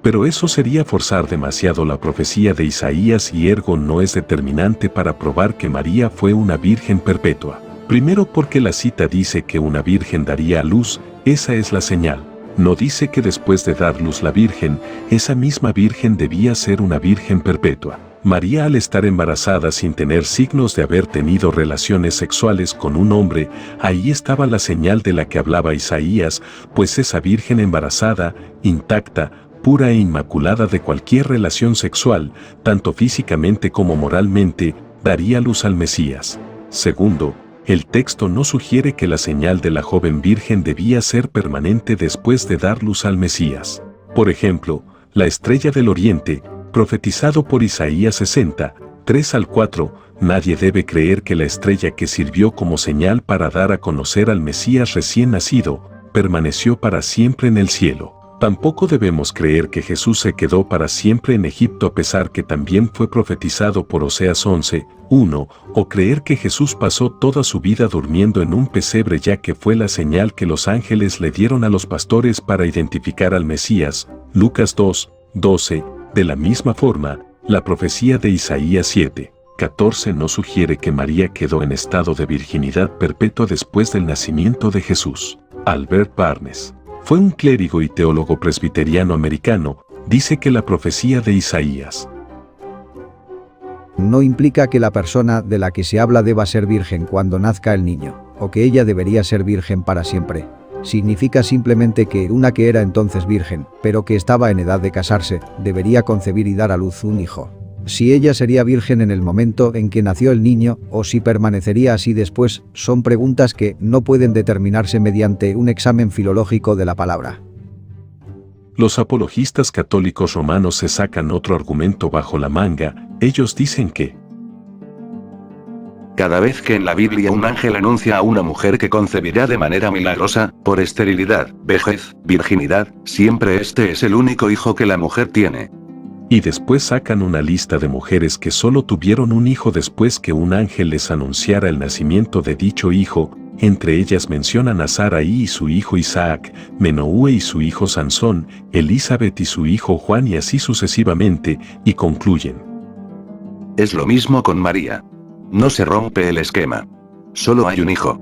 Pero eso sería forzar demasiado la profecía de Isaías y ergo no es determinante para probar que María fue una virgen perpetua. Primero porque la cita dice que una virgen daría a luz, esa es la señal. No dice que después de dar luz la virgen, esa misma virgen debía ser una virgen perpetua. María al estar embarazada sin tener signos de haber tenido relaciones sexuales con un hombre, ahí estaba la señal de la que hablaba Isaías, pues esa virgen embarazada, intacta, pura e inmaculada de cualquier relación sexual, tanto físicamente como moralmente, daría luz al Mesías. Segundo, el texto no sugiere que la señal de la joven virgen debía ser permanente después de dar luz al Mesías. Por ejemplo, la estrella del oriente, profetizado por Isaías 60, 3-4, nadie debe creer que la estrella que sirvió como señal para dar a conocer al Mesías recién nacido, permaneció para siempre en el cielo. Tampoco debemos creer que Jesús se quedó para siempre en Egipto a pesar que también fue profetizado por Oseas 11:1, o creer que Jesús pasó toda su vida durmiendo en un pesebre ya que fue la señal que los ángeles le dieron a los pastores para identificar al Mesías, Lucas 2:12. De la misma forma, la profecía de Isaías 7:14 no sugiere que María quedó en estado de virginidad perpetua después del nacimiento de Jesús. Albert Barnes fue un clérigo y teólogo presbiteriano americano, dice que la profecía de Isaías no implica que la persona de la que se habla deba ser virgen cuando nazca el niño, o que ella debería ser virgen para siempre. Significa simplemente que una que era entonces virgen, pero que estaba en edad de casarse, debería concebir y dar a luz un hijo. Si ella sería virgen en el momento en que nació el niño, o si permanecería así después, son preguntas que no pueden determinarse mediante un examen filológico de la palabra. Los apologistas católicos romanos se sacan otro argumento bajo la manga. Ellos dicen que cada vez que en la Biblia un ángel anuncia a una mujer que concebirá de manera milagrosa, por esterilidad, vejez, virginidad, siempre este es el único hijo que la mujer tiene. Y después sacan una lista de mujeres que solo tuvieron un hijo después que un ángel les anunciara el nacimiento de dicho hijo. Entre ellas mencionan a Sarai y su hijo Isaac, Menúe y su hijo Sansón, Elizabeth y su hijo Juan y así sucesivamente, y concluyen. Es lo mismo con María. No se rompe el esquema. Solo hay un hijo.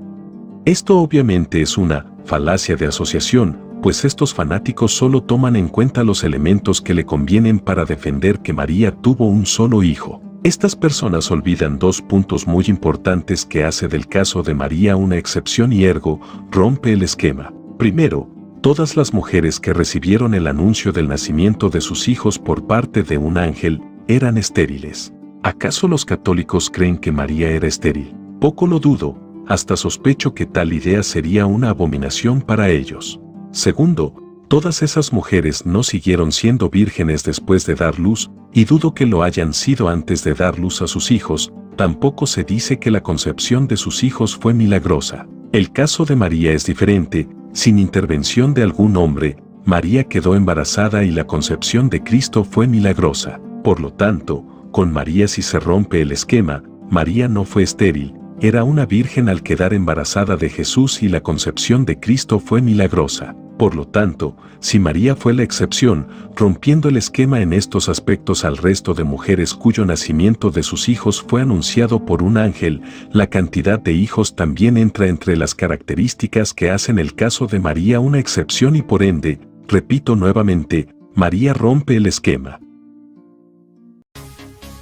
Esto obviamente es una falacia de asociación, pues estos fanáticos solo toman en cuenta los elementos que le convienen para defender que María tuvo un solo hijo. Estas personas olvidan dos puntos muy importantes que hace del caso de María una excepción y ergo rompe el esquema. Primero, todas las mujeres que recibieron el anuncio del nacimiento de sus hijos por parte de un ángel eran estériles. ¿Acaso los católicos creen que María era estéril? Poco lo dudo, hasta sospecho que tal idea sería una abominación para ellos. Segundo, todas esas mujeres no siguieron siendo vírgenes después de dar luz, y dudo que lo hayan sido antes de dar luz a sus hijos. Tampoco se dice que la concepción de sus hijos fue milagrosa. El caso de María es diferente, sin intervención de algún hombre, María quedó embarazada y la concepción de Cristo fue milagrosa. Por lo tanto, con María si se rompe el esquema, María no fue estéril, era una virgen al quedar embarazada de Jesús y la concepción de Cristo fue milagrosa. Por lo tanto, si María fue la excepción, rompiendo el esquema en estos aspectos al resto de mujeres cuyo nacimiento de sus hijos fue anunciado por un ángel, la cantidad de hijos también entra entre las características que hacen el caso de María una excepción y por ende, repito nuevamente, María rompe el esquema.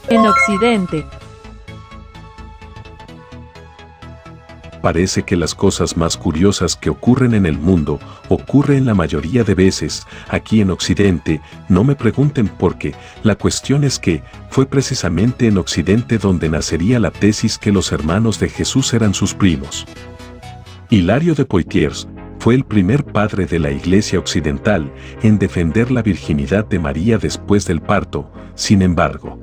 En Occidente. Parece que las cosas más curiosas que ocurren en el mundo, ocurren la mayoría de veces, aquí en Occidente. No me pregunten por qué, la cuestión es que, fue precisamente en Occidente donde nacería la tesis que los hermanos de Jesús eran sus primos. Hilario de Poitiers fue el primer padre de la Iglesia Occidental en defender la virginidad de María después del parto. Sin embargo,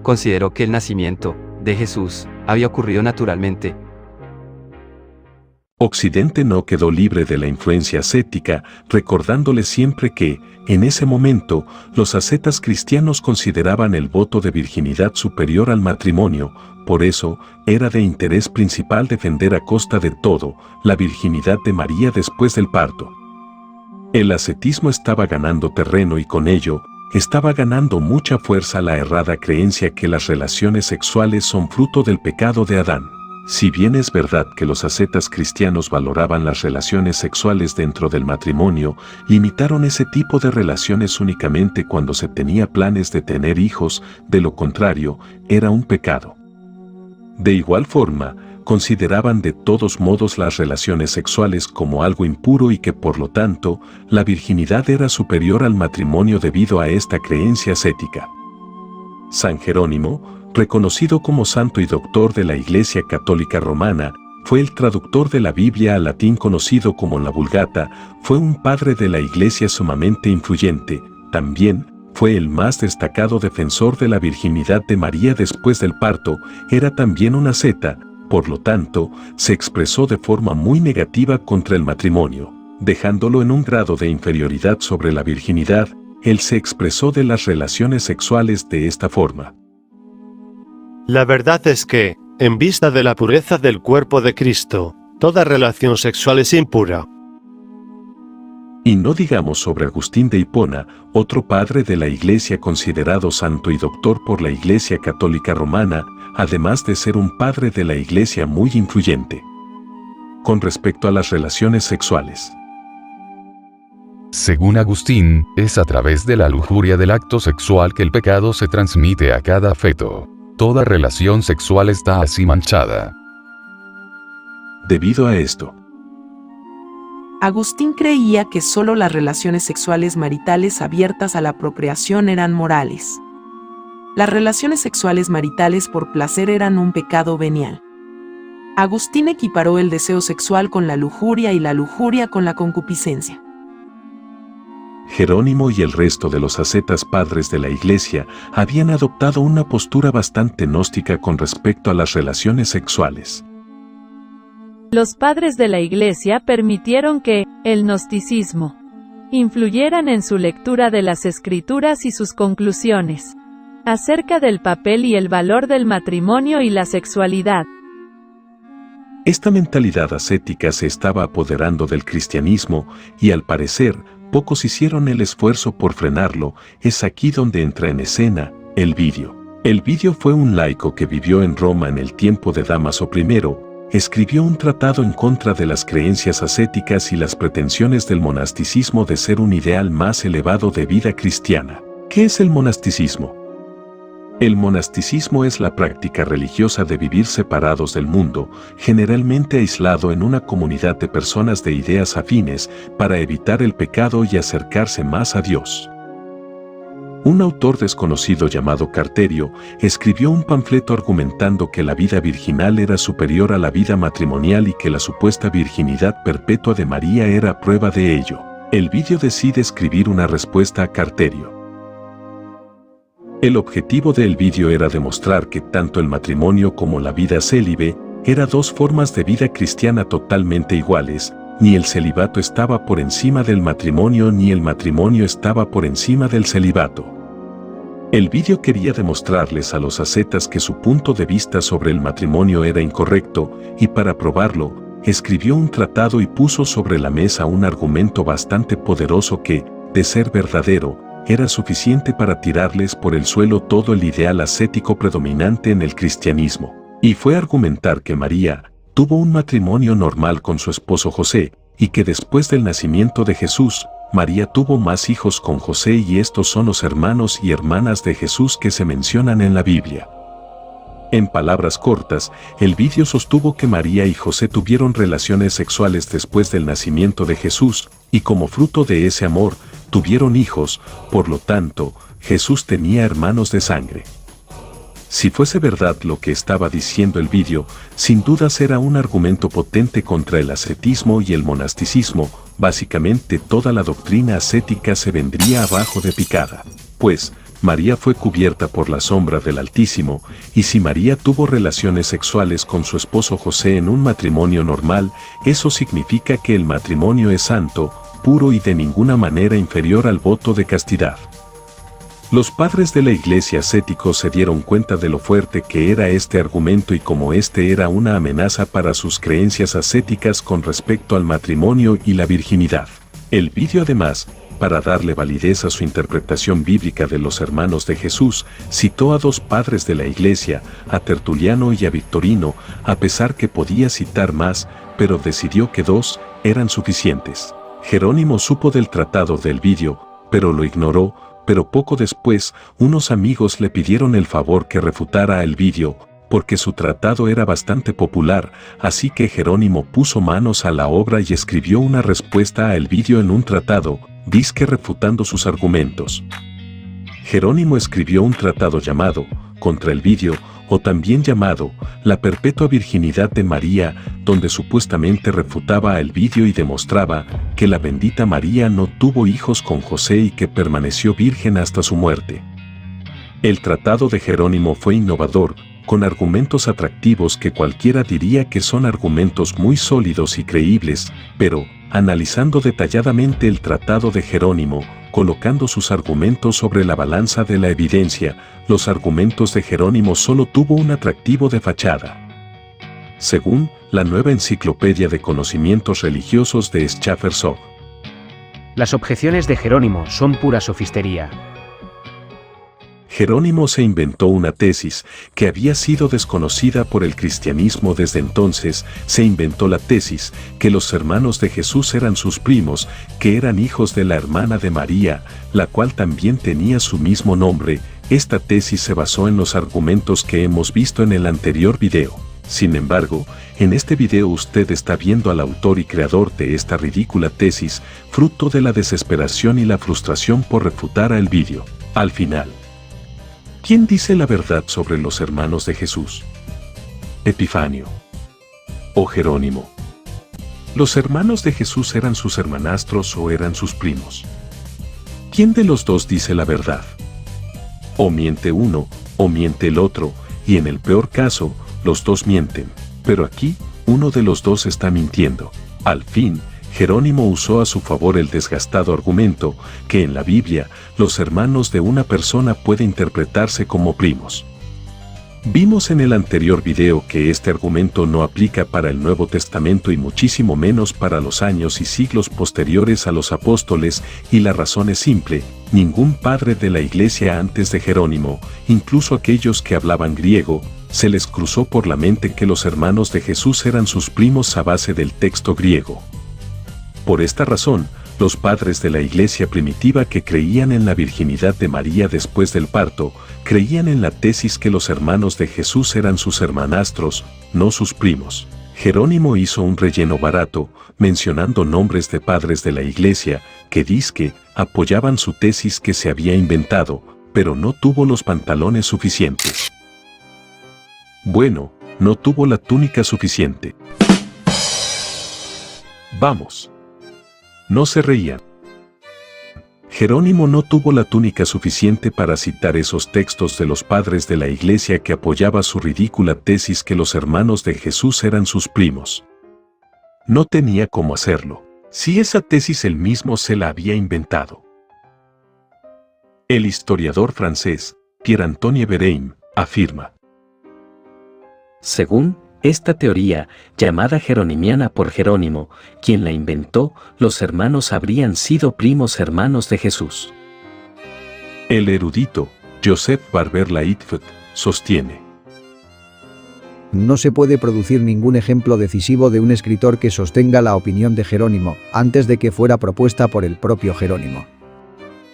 consideró que el nacimiento de Jesús había ocurrido naturalmente. Occidente no quedó libre de la influencia ascética, recordándole siempre que, en ese momento, los ascetas cristianos consideraban el voto de virginidad superior al matrimonio. Por eso, era de interés principal defender a costa de todo la virginidad de María después del parto. El ascetismo estaba ganando terreno y con ello, estaba ganando mucha fuerza la errada creencia que las relaciones sexuales son fruto del pecado de Adán. Si bien es verdad que los ascetas cristianos valoraban las relaciones sexuales dentro del matrimonio, limitaron ese tipo de relaciones únicamente cuando se tenía planes de tener hijos, de lo contrario, era un pecado. De igual forma, consideraban de todos modos las relaciones sexuales como algo impuro y que por lo tanto, la virginidad era superior al matrimonio debido a esta creencia ascética. San Jerónimo, reconocido como santo y doctor de la Iglesia Católica Romana, fue el traductor de la Biblia al latín conocido como la Vulgata, fue un padre de la Iglesia sumamente influyente, también fue el más destacado defensor de la virginidad de María después del parto, era también un asceta. Por lo tanto, se expresó de forma muy negativa contra el matrimonio. Dejándolo en un grado de inferioridad sobre la virginidad, él se expresó de las relaciones sexuales de esta forma. La verdad es que, en vista de la pureza del cuerpo de Cristo, toda relación sexual es impura. Y no digamos sobre Agustín de Hipona, otro padre de la Iglesia considerado santo y doctor por la Iglesia Católica Romana, además de ser un padre de la Iglesia muy influyente. Con respecto a las relaciones sexuales. Según Agustín, es a través de la lujuria del acto sexual que el pecado se transmite a cada feto. Toda relación sexual está así manchada. Debido a esto, Agustín creía que solo las relaciones sexuales maritales abiertas a la procreación eran morales. Las relaciones sexuales maritales por placer eran un pecado venial. Agustín equiparó el deseo sexual con la lujuria y la lujuria con la concupiscencia. Jerónimo y el resto de los ascetas padres de la Iglesia habían adoptado una postura bastante gnóstica con respecto a las relaciones sexuales. Los padres de la Iglesia permitieron que el gnosticismo influyeran en su lectura de las Escrituras y sus conclusiones acerca del papel y el valor del matrimonio y la sexualidad. Esta mentalidad ascética se estaba apoderando del cristianismo y al parecer, pocos hicieron el esfuerzo por frenarlo. Es aquí donde entra en escena el Ovidio. El Ovidio fue un laico que vivió en Roma en el tiempo de Dámaso I. Escribió un tratado en contra de las creencias ascéticas y las pretensiones del monasticismo de ser un ideal más elevado de vida cristiana. ¿Qué es el monasticismo? El monasticismo es la práctica religiosa de vivir separados del mundo, generalmente aislado en una comunidad de personas de ideas afines, para evitar el pecado y acercarse más a Dios. Un autor desconocido llamado Carterio escribió un panfleto argumentando que la vida virginal era superior a la vida matrimonial y que la supuesta virginidad perpetua de María era prueba de ello. El Ovidio decide escribir una respuesta a Carterio. El objetivo del Ovidio era demostrar que tanto el matrimonio como la vida célibe eran dos formas de vida cristiana totalmente iguales. Ni el celibato estaba por encima del matrimonio ni el matrimonio estaba por encima del celibato. El Ovidio quería demostrarles a los ascetas que su punto de vista sobre el matrimonio era incorrecto, y para probarlo, escribió un tratado y puso sobre la mesa un argumento bastante poderoso que, de ser verdadero, era suficiente para tirarles por el suelo todo el ideal ascético predominante en el cristianismo. Y fue argumentar que María tuvo un matrimonio normal con su esposo José, y que después del nacimiento de Jesús, María tuvo más hijos con José y estos son los hermanos y hermanas de Jesús que se mencionan en la Biblia. En palabras cortas, el Ovidio sostuvo que María y José tuvieron relaciones sexuales después del nacimiento de Jesús, y como fruto de ese amor, tuvieron hijos, por lo tanto, Jesús tenía hermanos de sangre. Si fuese verdad lo que estaba diciendo el Ovidio, sin dudas era un argumento potente contra el ascetismo y el monasticismo. Básicamente toda la doctrina ascética se vendría abajo de picada. Pues, María fue cubierta por la sombra del Altísimo, y si María tuvo relaciones sexuales con su esposo José en un matrimonio normal, eso significa que el matrimonio es santo, puro y de ninguna manera inferior al voto de castidad. Los padres de la Iglesia ascéticos se dieron cuenta de lo fuerte que era este argumento y cómo este era una amenaza para sus creencias ascéticas con respecto al matrimonio y la virginidad. El Ovidio además, para darle validez a su interpretación bíblica de los hermanos de Jesús, citó a dos padres de la Iglesia, a Tertuliano y a Victorino, a pesar que podía citar más, pero decidió que dos eran suficientes. Jerónimo supo del tratado del Ovidio, pero lo ignoró. Pero poco después, unos amigos le pidieron el favor que refutara el Ovidio, porque su tratado era bastante popular, así que Jerónimo puso manos a la obra y escribió una respuesta a el Ovidio en un tratado, dizque refutando sus argumentos. Jerónimo escribió un tratado llamado Contra el Ovidio, o también llamado La perpetua virginidad de María, donde supuestamente refutaba a el Ovidio y demostraba que la bendita María no tuvo hijos con José y que permaneció virgen hasta su muerte. El tratado de Jerónimo fue innovador, con argumentos atractivos que cualquiera diría que son argumentos muy sólidos y creíbles, pero, analizando detalladamente el tratado de Jerónimo, colocando sus argumentos sobre la balanza de la evidencia. Los argumentos de Jerónimo solo tuvo un atractivo de fachada. Según la nueva enciclopedia de conocimientos religiosos de Schaffer-Sogg, las objeciones de Jerónimo son pura sofistería. Jerónimo se inventó una tesis que había sido desconocida por el cristianismo desde entonces. Se inventó la tesis que los hermanos de Jesús eran sus primos, que eran hijos de la hermana de María, la cual también tenía su mismo nombre. Esta tesis se basó en los argumentos que hemos visto en el anterior video. Sin embargo, en este video usted está viendo al autor y creador de esta ridícula tesis, fruto de la desesperación y la frustración por refutar el vídeo. Al final, ¿quién dice la verdad sobre los hermanos de Jesús? ¿Epifanio o Jerónimo? ¿Los hermanos de Jesús eran sus hermanastros o eran sus primos? ¿Quién de los dos dice la verdad? O miente uno, o miente el otro, y en el peor caso, los dos mienten. Pero aquí, uno de los dos está mintiendo. Al fin, Jerónimo usó a su favor el desgastado argumento que en la Biblia los hermanos de una persona pueden interpretarse como primos. Vimos en el anterior video que este argumento no aplica para el Nuevo Testamento y muchísimo menos para los años y siglos posteriores a los apóstoles, y la razón es simple: ningún padre de la iglesia antes de Jerónimo, incluso aquellos que hablaban griego, se les cruzó por la mente que los hermanos de Jesús eran sus primos a base del texto griego. Por esta razón, los padres de la iglesia primitiva que creían en la virginidad de María después del parto, creían en la tesis que los hermanos de Jesús eran sus hermanastros, no sus primos. Jerónimo hizo un relleno barato, mencionando nombres de padres de la iglesia, que dizque apoyaban su tesis que se había inventado, pero no tuvo los pantalones suficientes. Bueno, no tuvo la túnica suficiente. Vamos. No se reían. Jerónimo no tuvo la túnica suficiente para citar esos textos de los padres de la iglesia que apoyaba su ridícula tesis que los hermanos de Jesús eran sus primos. No tenía cómo hacerlo, si esa tesis él mismo se la había inventado. El historiador francés, Pierre-Antoine Bérain, afirma: según esta teoría, llamada jeronimiana por Jerónimo, quien la inventó, los hermanos habrían sido primos hermanos de Jesús. El erudito Joseph Barber-Lightfoot sostiene: no se puede producir ningún ejemplo decisivo de un escritor que sostenga la opinión de Jerónimo, antes de que fuera propuesta por el propio Jerónimo.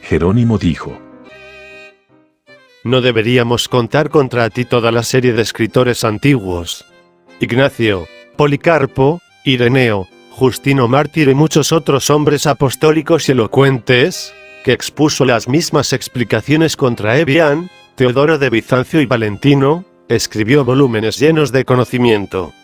Jerónimo dijo: no deberíamos contar contra ti toda la serie de escritores antiguos. Ignacio, Policarpo, Ireneo, Justino Mártir y muchos otros hombres apostólicos y elocuentes, que expuso las mismas explicaciones contra Ebián, Teodoro de Bizancio y Valentino, escribió volúmenes llenos de conocimiento.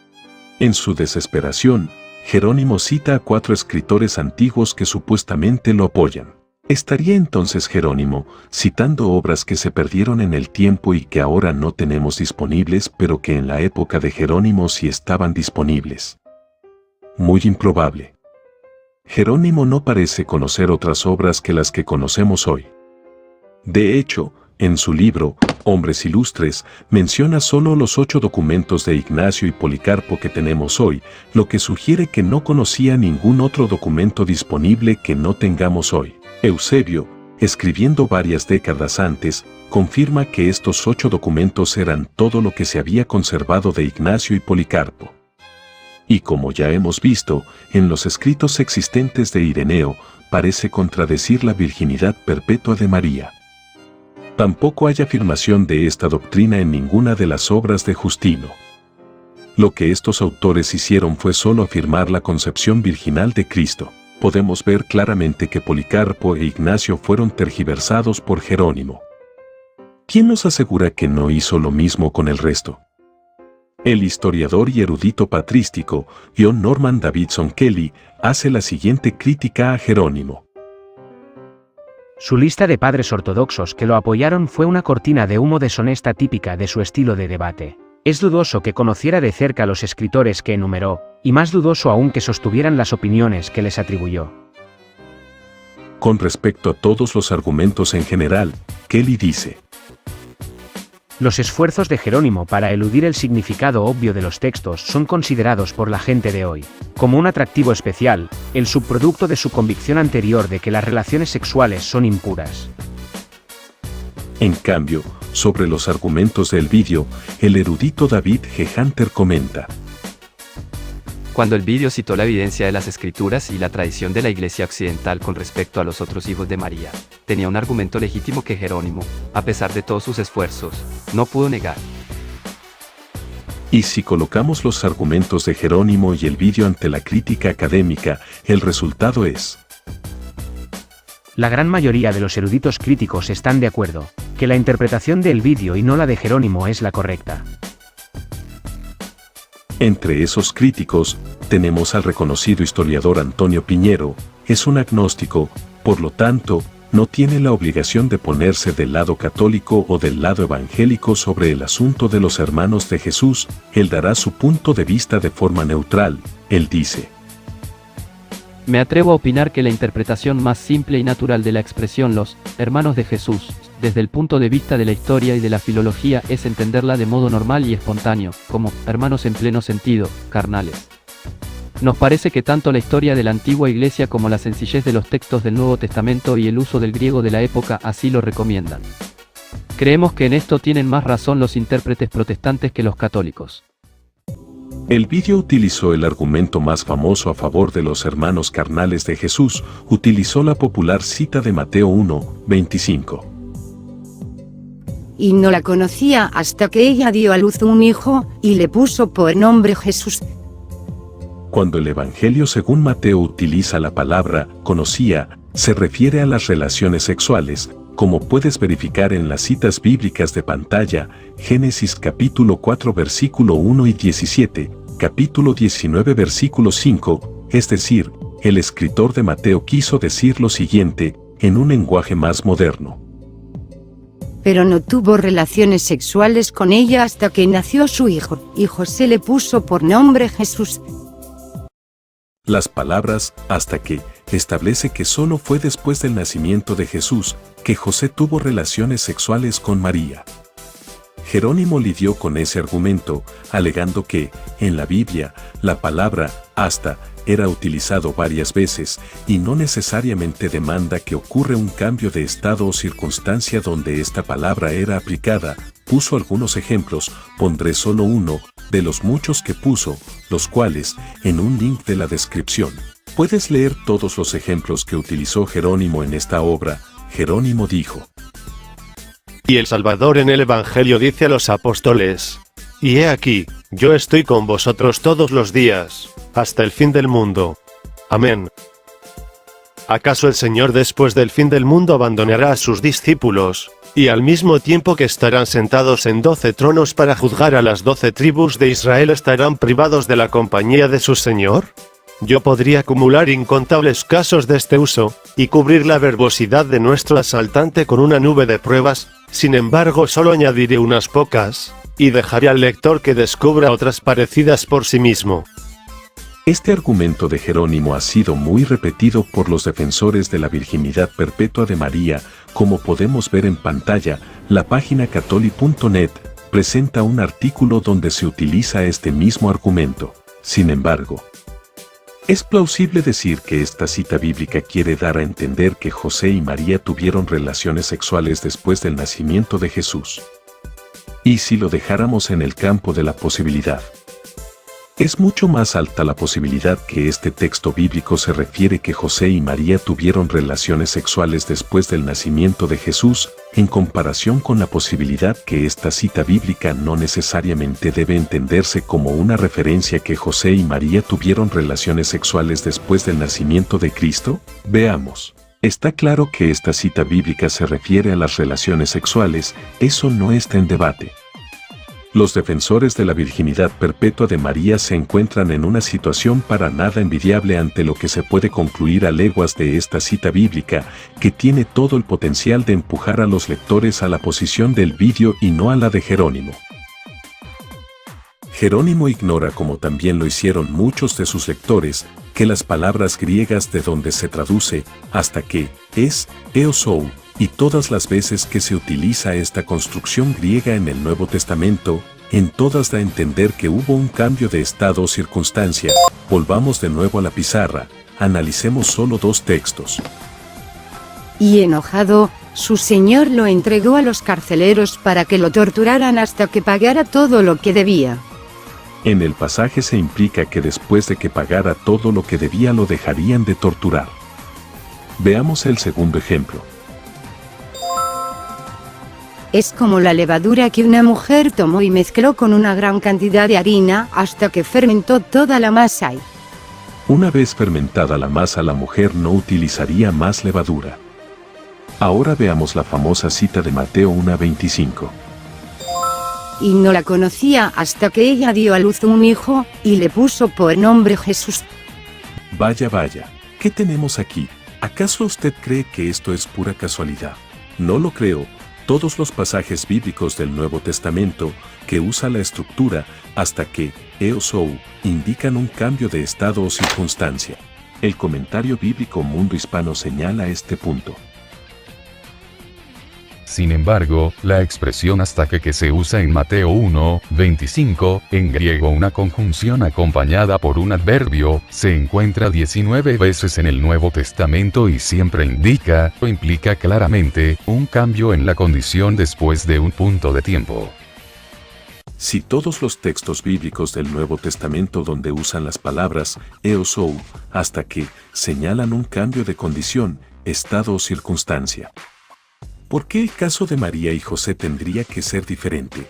En su desesperación, Jerónimo cita a 4 escritores antiguos que supuestamente lo apoyan. ¿Estaría entonces Jerónimo citando obras que se perdieron en el tiempo y que ahora no tenemos disponibles, pero que en la época de Jerónimo sí estaban disponibles? Muy improbable. Jerónimo no parece conocer otras obras que las que conocemos hoy. De hecho, en su libro, Hombres Ilustres, menciona solo los 8 documentos de Ignacio y Policarpo que tenemos hoy, lo que sugiere que no conocía ningún otro documento disponible que no tengamos hoy. Eusebio, escribiendo varias décadas antes, confirma que estos 8 documentos eran todo lo que se había conservado de Ignacio y Policarpo. Y como ya hemos visto, en los escritos existentes de Ireneo, parece contradecir la virginidad perpetua de María. Tampoco hay afirmación de esta doctrina en ninguna de las obras de Justino. Lo que estos autores hicieron fue solo afirmar la concepción virginal de Cristo. Podemos ver claramente que Policarpo e Ignacio fueron tergiversados por Jerónimo. ¿Quién nos asegura que no hizo lo mismo con el resto? El historiador y erudito patrístico John Norman Davidson Kelly hace la siguiente crítica a Jerónimo. Su lista de padres ortodoxos que lo apoyaron fue una cortina de humo deshonesta típica de su estilo de debate. Es dudoso que conociera de cerca los escritores que enumeró, y más dudoso aún que sostuvieran las opiniones que les atribuyó. Con respecto a todos los argumentos en general, Kelly dice: Los esfuerzos de Jerónimo para eludir el significado obvio de los textos son considerados por la gente de hoy como un atractivo especial, el subproducto de su convicción anterior de que las relaciones sexuales son impuras. En cambio, sobre los argumentos del vídeo, el erudito David G. Hunter comenta: Cuando el vídeo citó la evidencia de las escrituras y la tradición de la Iglesia occidental con respecto a los otros hijos de María, tenía un argumento legítimo que Jerónimo, a pesar de todos sus esfuerzos, no pudo negar. Y si colocamos los argumentos de Jerónimo y el vídeo ante la crítica académica, el resultado es: La gran mayoría de los eruditos críticos están de acuerdo que la interpretación del vídeo y no la de Jerónimo es la correcta. Entre esos críticos, tenemos al reconocido historiador Antonio Piñero. Es un agnóstico, por lo tanto, no tiene la obligación de ponerse del lado católico o del lado evangélico sobre el asunto de los hermanos de Jesús. Él dará su punto de vista de forma neutral. Él dice: Me atrevo a opinar que la interpretación más simple y natural de la expresión los hermanos de Jesús, desde el punto de vista de la historia y de la filología, es entenderla de modo normal y espontáneo, como hermanos en pleno sentido, carnales. Nos parece que tanto la historia de la antigua Iglesia como la sencillez de los textos del Nuevo Testamento y el uso del griego de la época así lo recomiendan. Creemos que en esto tienen más razón los intérpretes protestantes que los católicos. El vídeo utilizó el argumento más famoso a favor de los hermanos carnales de Jesús. Utilizó la popular cita de Mateo 1:25. Y no la conocía hasta que ella dio a luz un hijo, y le puso por nombre Jesús. Cuando el Evangelio según Mateo utiliza la palabra conocía, se refiere a las relaciones sexuales, como puedes verificar en las citas bíblicas de pantalla, Génesis capítulo 4 versículo 1 y 17, capítulo 19 versículo 5, es decir, el escritor de Mateo quiso decir lo siguiente, en un lenguaje más moderno. Pero no tuvo relaciones sexuales con ella hasta que nació su hijo, y José le puso por nombre Jesús. Las palabras hasta que establece que solo fue después del nacimiento de Jesús que José tuvo relaciones sexuales con María. Jerónimo lidió con ese argumento, alegando que, en la Biblia, la palabra hasta era utilizado varias veces y no necesariamente demanda que ocurra un cambio de estado o circunstancia donde esta palabra era aplicada. Puso algunos ejemplos, pondré solo uno de los muchos que puso, los cuales, en un link de la descripción, puedes leer todos los ejemplos que utilizó Jerónimo en esta obra. Jerónimo dijo: Y el Salvador en el Evangelio dice a los apóstoles: Y he aquí, yo estoy con vosotros todos los días, hasta el fin del mundo. Amén. ¿Acaso el Señor después del fin del mundo abandonará a sus discípulos, y al mismo tiempo que estarán sentados en 12 tronos para juzgar a las 12 tribus de Israel estarán privados de la compañía de su Señor? Yo podría acumular incontables casos de este uso, y cubrir la verbosidad de nuestro asaltante con una nube de pruebas, sin embargo solo añadiré unas pocas, y dejaré al lector que descubra otras parecidas por sí mismo. Este argumento de Jerónimo ha sido muy repetido por los defensores de la virginidad perpetua de María. Como podemos ver en pantalla, la página catholic.net presenta un artículo donde se utiliza este mismo argumento. Sin embargo, es plausible decir que esta cita bíblica quiere dar a entender que José y María tuvieron relaciones sexuales después del nacimiento de Jesús. ¿Y si lo dejáramos en el campo de la posibilidad? Es mucho más alta la posibilidad que este texto bíblico se refiere que José y María tuvieron relaciones sexuales después del nacimiento de Jesús, en comparación con la posibilidad que esta cita bíblica no necesariamente debe entenderse como una referencia que José y María tuvieron relaciones sexuales después del nacimiento de Cristo. Veamos. Está claro que esta cita bíblica se refiere a las relaciones sexuales, eso no está en debate. Los defensores de la virginidad perpetua de María se encuentran en una situación para nada envidiable ante lo que se puede concluir a leguas de esta cita bíblica, que tiene todo el potencial de empujar a los lectores a la posición del vídeo y no a la de Jerónimo. Jerónimo ignora, como también lo hicieron muchos de sus lectores, que las palabras griegas de donde se traduce hasta que es eosou, y todas las veces que se utiliza esta construcción griega en el Nuevo Testamento, en todas da a entender que hubo un cambio de estado o circunstancia. Volvamos de nuevo a la pizarra, analicemos solo 2 textos. Y enojado, su señor lo entregó a los carceleros para que lo torturaran hasta que pagara todo lo que debía. En el pasaje se implica que después de que pagara todo lo que debía lo dejarían de torturar. Veamos el segundo ejemplo. Es como la levadura que una mujer tomó y mezcló con una gran cantidad de harina hasta que fermentó toda la masa. Una vez fermentada la masa, la mujer no utilizaría más levadura. Ahora veamos la famosa cita de Mateo 1:25. Y no la conocía hasta que ella dio a luz un hijo, y le puso por nombre Jesús. Vaya, vaya, ¿qué tenemos aquí? ¿Acaso usted cree que esto es pura casualidad? No lo creo. Todos los pasajes bíblicos del Nuevo Testamento que usa la estructura hasta que eosou indican un cambio de estado o circunstancia. El comentario bíblico Mundo Hispano señala este punto. Sin embargo, la expresión hasta que se usa en Mateo 1:25, en griego una conjunción acompañada por un adverbio, se encuentra 19 veces en el Nuevo Testamento y siempre indica o implica claramente un cambio en la condición después de un punto de tiempo. Si todos los textos bíblicos del Nuevo Testamento donde usan las palabras eosou hasta que señalan un cambio de condición, estado o circunstancia, ¿por qué el caso de María y José tendría que ser diferente?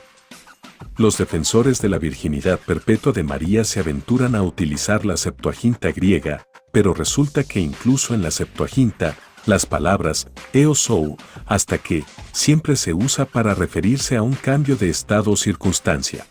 Los defensores de la virginidad perpetua de María se aventuran a utilizar la Septuaginta griega, pero resulta que incluso en la Septuaginta, las palabras eosou hasta que siempre se usa para referirse a un cambio de estado o circunstancia.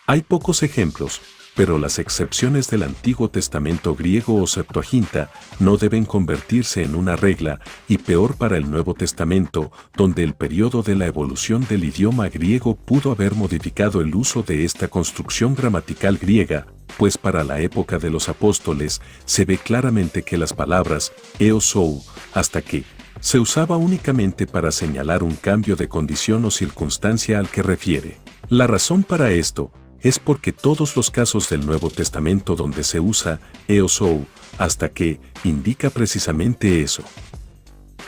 Hay pocos ejemplos, pero las excepciones del Antiguo Testamento griego o Septuaginta no deben convertirse en una regla, y peor para el Nuevo Testamento, donde el periodo de la evolución del idioma griego pudo haber modificado el uso de esta construcción gramatical griega, pues para la época de los apóstoles se ve claramente que las palabras eosou hasta que se usaba únicamente para señalar un cambio de condición o circunstancia al que refiere. La razón para esto es porque todos los casos del Nuevo Testamento donde se usa eosou hasta que indica precisamente eso.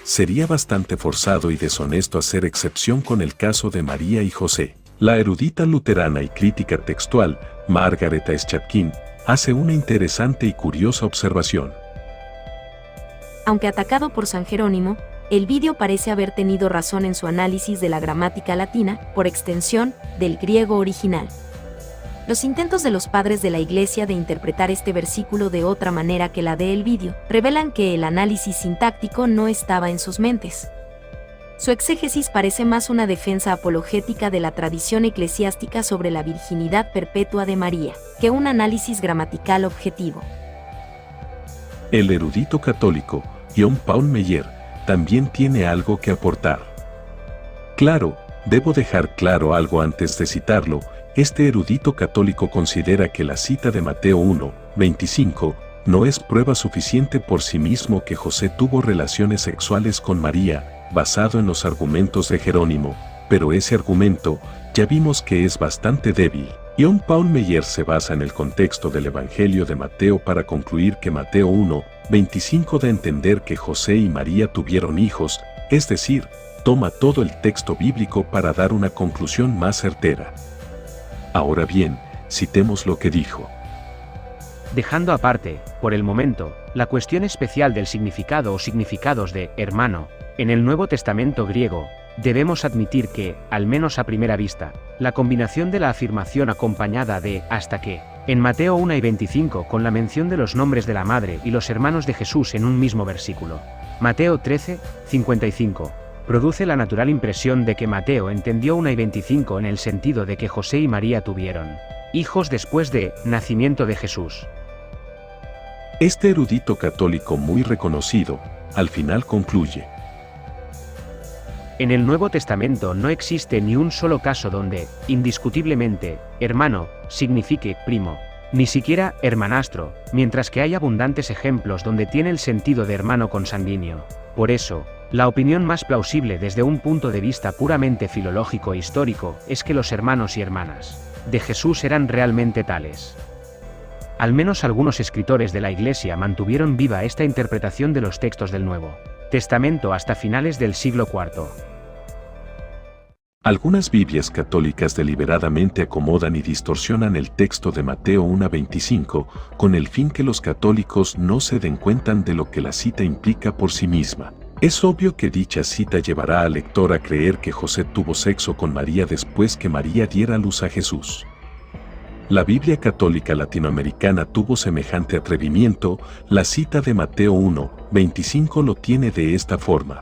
Sería bastante forzado y deshonesto hacer excepción con el caso de María y José. La erudita luterana y crítica textual, Margareta Schatkin, hace una interesante y curiosa observación. Aunque atacado por San Jerónimo, el vídeo parece haber tenido razón en su análisis de la gramática latina, por extensión, del griego original. Los intentos de los padres de la Iglesia de interpretar este versículo de otra manera que la de el vídeo revelan que el análisis sintáctico no estaba en sus mentes. Su exégesis parece más una defensa apologética de la tradición eclesiástica sobre la virginidad perpetua de María, que un análisis gramatical objetivo. El erudito católico, John Paul Meyer, también tiene algo que aportar. Claro, debo dejar claro algo antes de citarlo. Este erudito católico considera que la cita de Mateo 1:25 no es prueba suficiente por sí mismo que José tuvo relaciones sexuales con María, basado en los argumentos de Jerónimo, pero ese argumento ya vimos que es bastante débil. John Paul Meyer se basa en el contexto del Evangelio de Mateo para concluir que Mateo 1:25 da a entender que José y María tuvieron hijos, es decir, toma todo el texto bíblico para dar una conclusión más certera. Ahora bien, citemos lo que dijo. Dejando aparte, por el momento, la cuestión especial del significado o significados de hermano, en el Nuevo Testamento griego, debemos admitir que, al menos a primera vista, la combinación de la afirmación acompañada de hasta que, en Mateo 1:25 con la mención de los nombres de la madre y los hermanos de Jesús en un mismo versículo, Mateo 13:55, produce la natural impresión de que Mateo entendió 1:25 en el sentido de que José y María tuvieron hijos después de nacimiento de Jesús. Este erudito católico muy reconocido, al final concluye. En el Nuevo Testamento no existe ni un solo caso donde, indiscutiblemente, hermano signifique primo, ni siquiera hermanastro, mientras que hay abundantes ejemplos donde tiene el sentido de hermano consanguíneo. Por eso, la opinión más plausible desde un punto de vista puramente filológico e histórico es que los hermanos y hermanas de Jesús eran realmente tales. Al menos algunos escritores de la Iglesia mantuvieron viva esta interpretación de los textos del Nuevo Testamento hasta finales del siglo IV. Algunas Biblias católicas deliberadamente acomodan y distorsionan el texto de Mateo 1:25, con el fin que los católicos no se den cuenta de lo que la cita implica por sí misma. Es obvio que dicha cita llevará al lector a creer que José tuvo sexo con María después que María diera luz a Jesús. La Biblia católica latinoamericana tuvo semejante atrevimiento. La cita de Mateo 1:25 lo tiene de esta forma.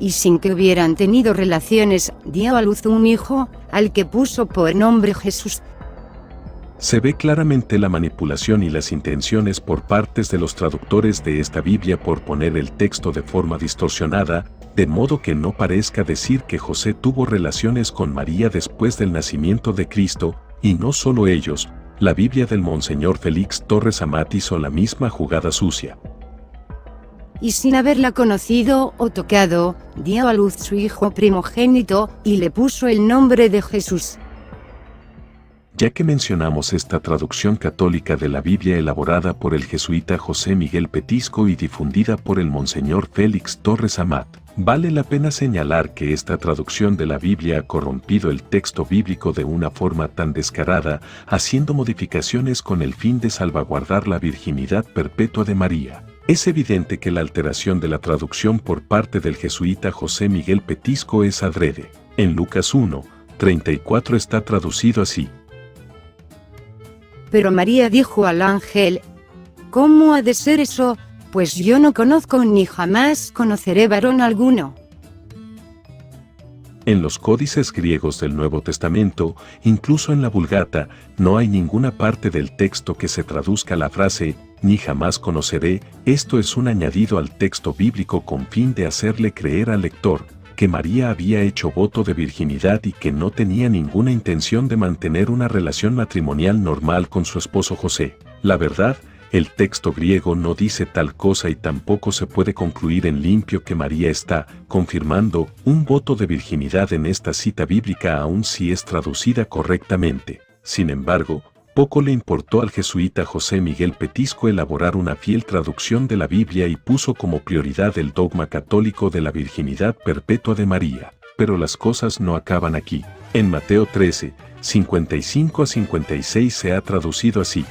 Y sin que hubieran tenido relaciones, dio a luz un hijo, al que puso por nombre Jesús. Se ve claramente la manipulación y las intenciones por partes de los traductores de esta Biblia por poner el texto de forma distorsionada, de modo que no parezca decir que José tuvo relaciones con María después del nacimiento de Cristo, y no solo ellos. La Biblia del Monseñor Félix Torres Amat hizo la misma jugada sucia. Y sin haberla conocido o tocado, dio a luz su hijo primogénito, y le puso el nombre de Jesús. Ya que mencionamos esta traducción católica de la Biblia elaborada por el jesuita José Miguel Petisco y difundida por el Monseñor Félix Torres Amat, vale la pena señalar que esta traducción de la Biblia ha corrompido el texto bíblico de una forma tan descarada, haciendo modificaciones con el fin de salvaguardar la virginidad perpetua de María. Es evidente que la alteración de la traducción por parte del jesuita José Miguel Petisco es adrede. En Lucas 1:34 está traducido así. Pero María dijo al ángel: ¿Cómo ha de ser eso? Pues yo no conozco ni jamás conoceré varón alguno. En los códices griegos del Nuevo Testamento, incluso en la Vulgata, no hay ninguna parte del texto que se traduzca la frase ni jamás conoceré. Esto es un añadido al texto bíblico con fin de hacerle creer al lector que María había hecho voto de virginidad y que no tenía ninguna intención de mantener una relación matrimonial normal con su esposo José. La verdad, el texto griego no dice tal cosa y tampoco se puede concluir en limpio que María está confirmando un voto de virginidad en esta cita bíblica aun si es traducida correctamente. Sin embargo, poco le importó al jesuita José Miguel Petisco elaborar una fiel traducción de la Biblia y puso como prioridad el dogma católico de la virginidad perpetua de María. Pero las cosas no acaban aquí. En Mateo 13:55-56 se ha traducido así.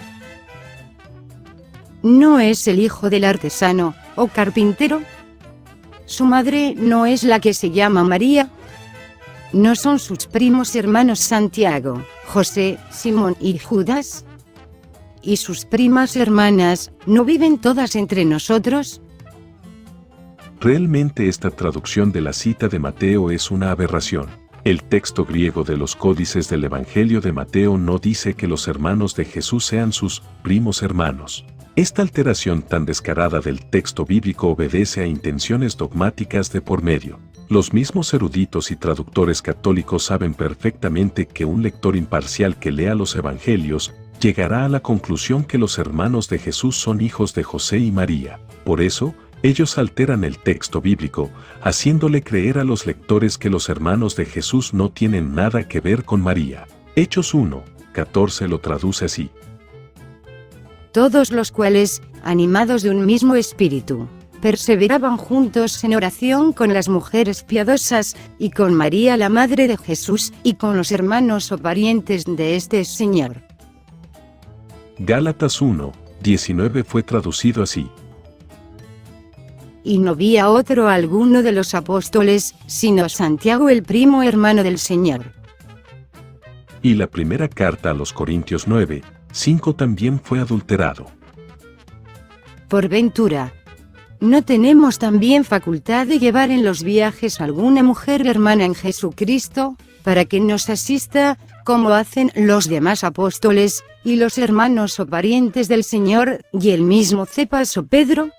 ¿No es el hijo del artesano, o carpintero? ¿Su madre no es la que se llama María? ¿No son sus primos hermanos Santiago, José, Simón y Judas? ¿Y sus primas hermanas no viven todas entre nosotros? Realmente esta traducción de la cita de Mateo es una aberración. El texto griego de los códices del Evangelio de Mateo no dice que los hermanos de Jesús sean sus primos hermanos. Esta alteración tan descarada del texto bíblico obedece a intenciones dogmáticas de por medio. Los mismos eruditos y traductores católicos saben perfectamente que un lector imparcial que lea los evangelios llegará a la conclusión que los hermanos de Jesús son hijos de José y María. Por eso, ellos alteran el texto bíblico, haciéndole creer a los lectores que los hermanos de Jesús no tienen nada que ver con María. Hechos 1:14 lo traduce así. Todos los cuales, animados de un mismo espíritu, perseveraban juntos en oración con las mujeres piadosas, y con María la Madre de Jesús, y con los hermanos o parientes de este Señor. Gálatas 1:19 fue traducido así. Y no había otro alguno de los apóstoles, sino Santiago el primo hermano del Señor. Y la primera carta a los Corintios 9:5 también fue adulterado. Por ventura, ¿no tenemos también facultad de llevar en los viajes alguna mujer hermana en Jesucristo, para que nos asista, como hacen los demás apóstoles, y los hermanos o parientes del Señor, y el mismo Cepas o Pedro?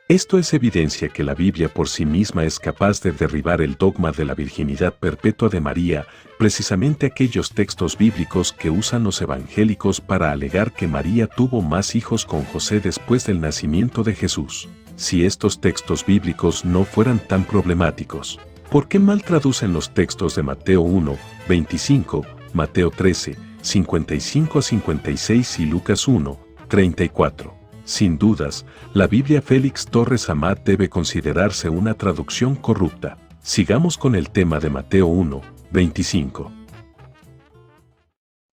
Esto es evidencia que la Biblia por sí misma es capaz de derribar el dogma de la virginidad perpetua de María, precisamente aquellos textos bíblicos que usan los evangélicos para alegar que María tuvo más hijos con José después del nacimiento de Jesús. Si estos textos bíblicos no fueran tan problemáticos, ¿por qué mal traducen los textos de Mateo 1, 25, Mateo 13, 55 a 56 y Lucas 1, 34? Sin dudas, la Biblia Félix Torres Amat debe considerarse una traducción corrupta. Sigamos con el tema de Mateo 1, 25.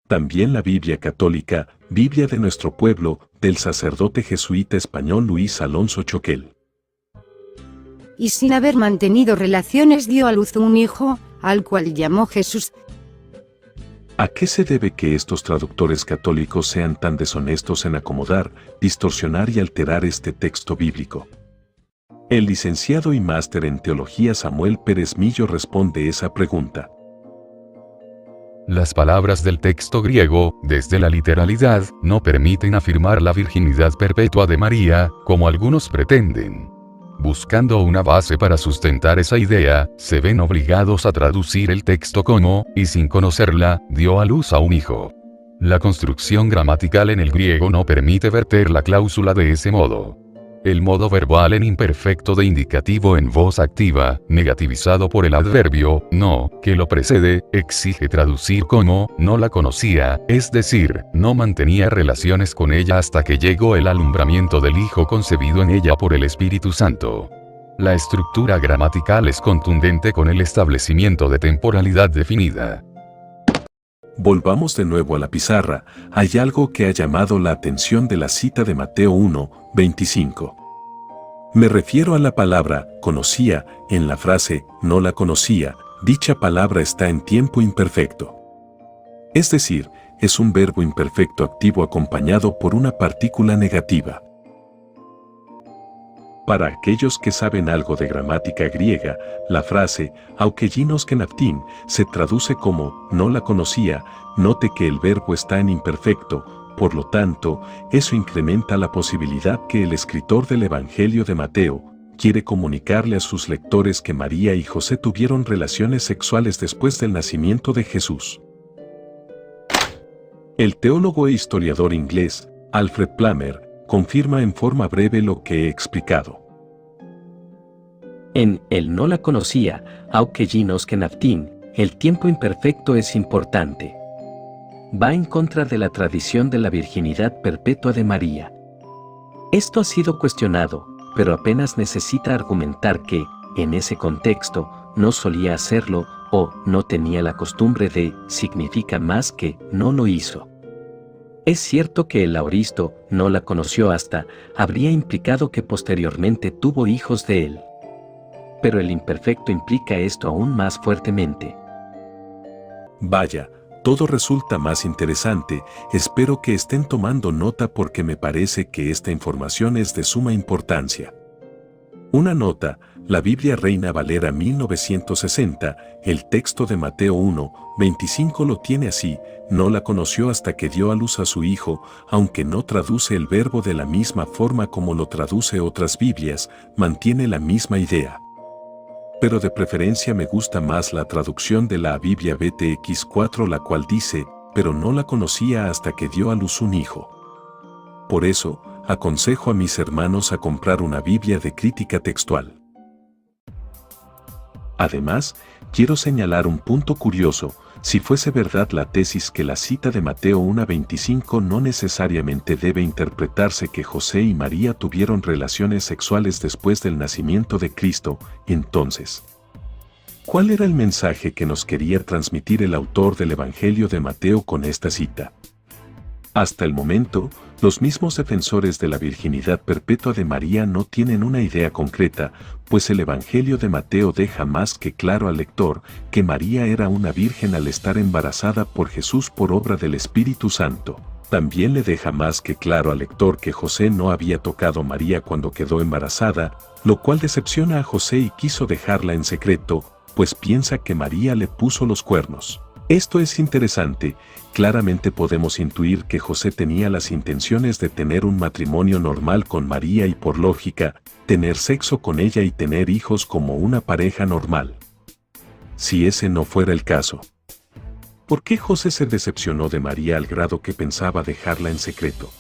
También la Biblia católica, Biblia de nuestro pueblo, del sacerdote jesuita español Luis Alonso Choquel. Y sin haber mantenido relaciones dio a luz un hijo, al cual llamó Jesús. ¿A qué se debe que estos traductores católicos sean tan deshonestos en acomodar, distorsionar y alterar este texto bíblico? El licenciado y máster en teología Samuel Pérez Millo responde esa pregunta. Las palabras del texto griego, desde la literalidad, no permiten afirmar la virginidad perpetua de María, como algunos pretenden. Buscando una base para sustentar esa idea, se ven obligados a traducir el texto como, y sin conocerla, dio a luz a un hijo. La construcción gramatical en el griego no permite verter la cláusula de ese modo. El modo verbal en imperfecto de indicativo en voz activa, negativizado por el adverbio no, que lo precede, exige traducir como no la conocía, es decir, no mantenía relaciones con ella hasta que llegó el alumbramiento del Hijo concebido en ella por el Espíritu Santo. La estructura gramatical es contundente con el establecimiento de temporalidad definida. Volvamos de nuevo a la pizarra. Hay algo que ha llamado la atención de la cita de Mateo 1, 25. Me refiero a la palabra conocía, en la frase no la conocía. Dicha palabra está en tiempo imperfecto. Es decir, es un verbo imperfecto activo acompañado por una partícula negativa. Para aquellos que saben algo de gramática griega, la frase aukellinos kenaftin se traduce como no la conocía. Note que el verbo está en imperfecto, por lo tanto, eso incrementa la posibilidad que el escritor del Evangelio de Mateo quiere comunicarle a sus lectores que María y José tuvieron relaciones sexuales después del nacimiento de Jesús. El teólogo e historiador inglés, Alfred Plummer, confirma en forma breve lo que he explicado. En el no la conocía, aukellinos kenaftin, el tiempo imperfecto es importante. Va en contra de la tradición de la virginidad perpetua de María. Esto ha sido cuestionado, pero apenas necesita argumentar que, en ese contexto, no solía hacerlo o no tenía la costumbre de, significa más que no lo hizo. Es cierto que el aoristo no la conoció hasta, habría implicado que posteriormente tuvo hijos de él. Pero el imperfecto implica esto aún más fuertemente. Vaya, todo resulta más interesante. Espero que estén tomando nota porque me parece que esta información es de suma importancia. Una nota, la Biblia Reina Valera 1960, el texto de Mateo 1, 25 lo tiene así, no la conoció hasta que dio a luz a su hijo, aunque no traduce el verbo de la misma forma como lo traduce otras Biblias, mantiene la misma idea. Pero de preferencia me gusta más la traducción de la Biblia BTX4, la cual dice, pero no la conocía hasta que dio a luz un hijo. Por eso, aconsejo a mis hermanos a comprar una Biblia de crítica textual. Además, quiero señalar un punto curioso. Si fuese verdad la tesis que la cita de Mateo 1:25 no necesariamente debe interpretarse que José y María tuvieron relaciones sexuales después del nacimiento de Cristo, entonces, ¿cuál era el mensaje que nos quería transmitir el autor del Evangelio de Mateo con esta cita? Hasta el momento, los mismos defensores de la virginidad perpetua de María no tienen una idea concreta, pues el Evangelio de Mateo deja más que claro al lector que María era una virgen al estar embarazada por Jesús por obra del Espíritu Santo. También le deja más que claro al lector que José no había tocado a María cuando quedó embarazada, lo cual decepciona a José y quiso dejarla en secreto, pues piensa que María le puso los cuernos. Esto es interesante, claramente podemos intuir que José tenía las intenciones de tener un matrimonio normal con María y por lógica, tener sexo con ella y tener hijos como una pareja normal. Si ese no fuera el caso, ¿por qué José se decepcionó de María al grado que pensaba dejarla en secreto?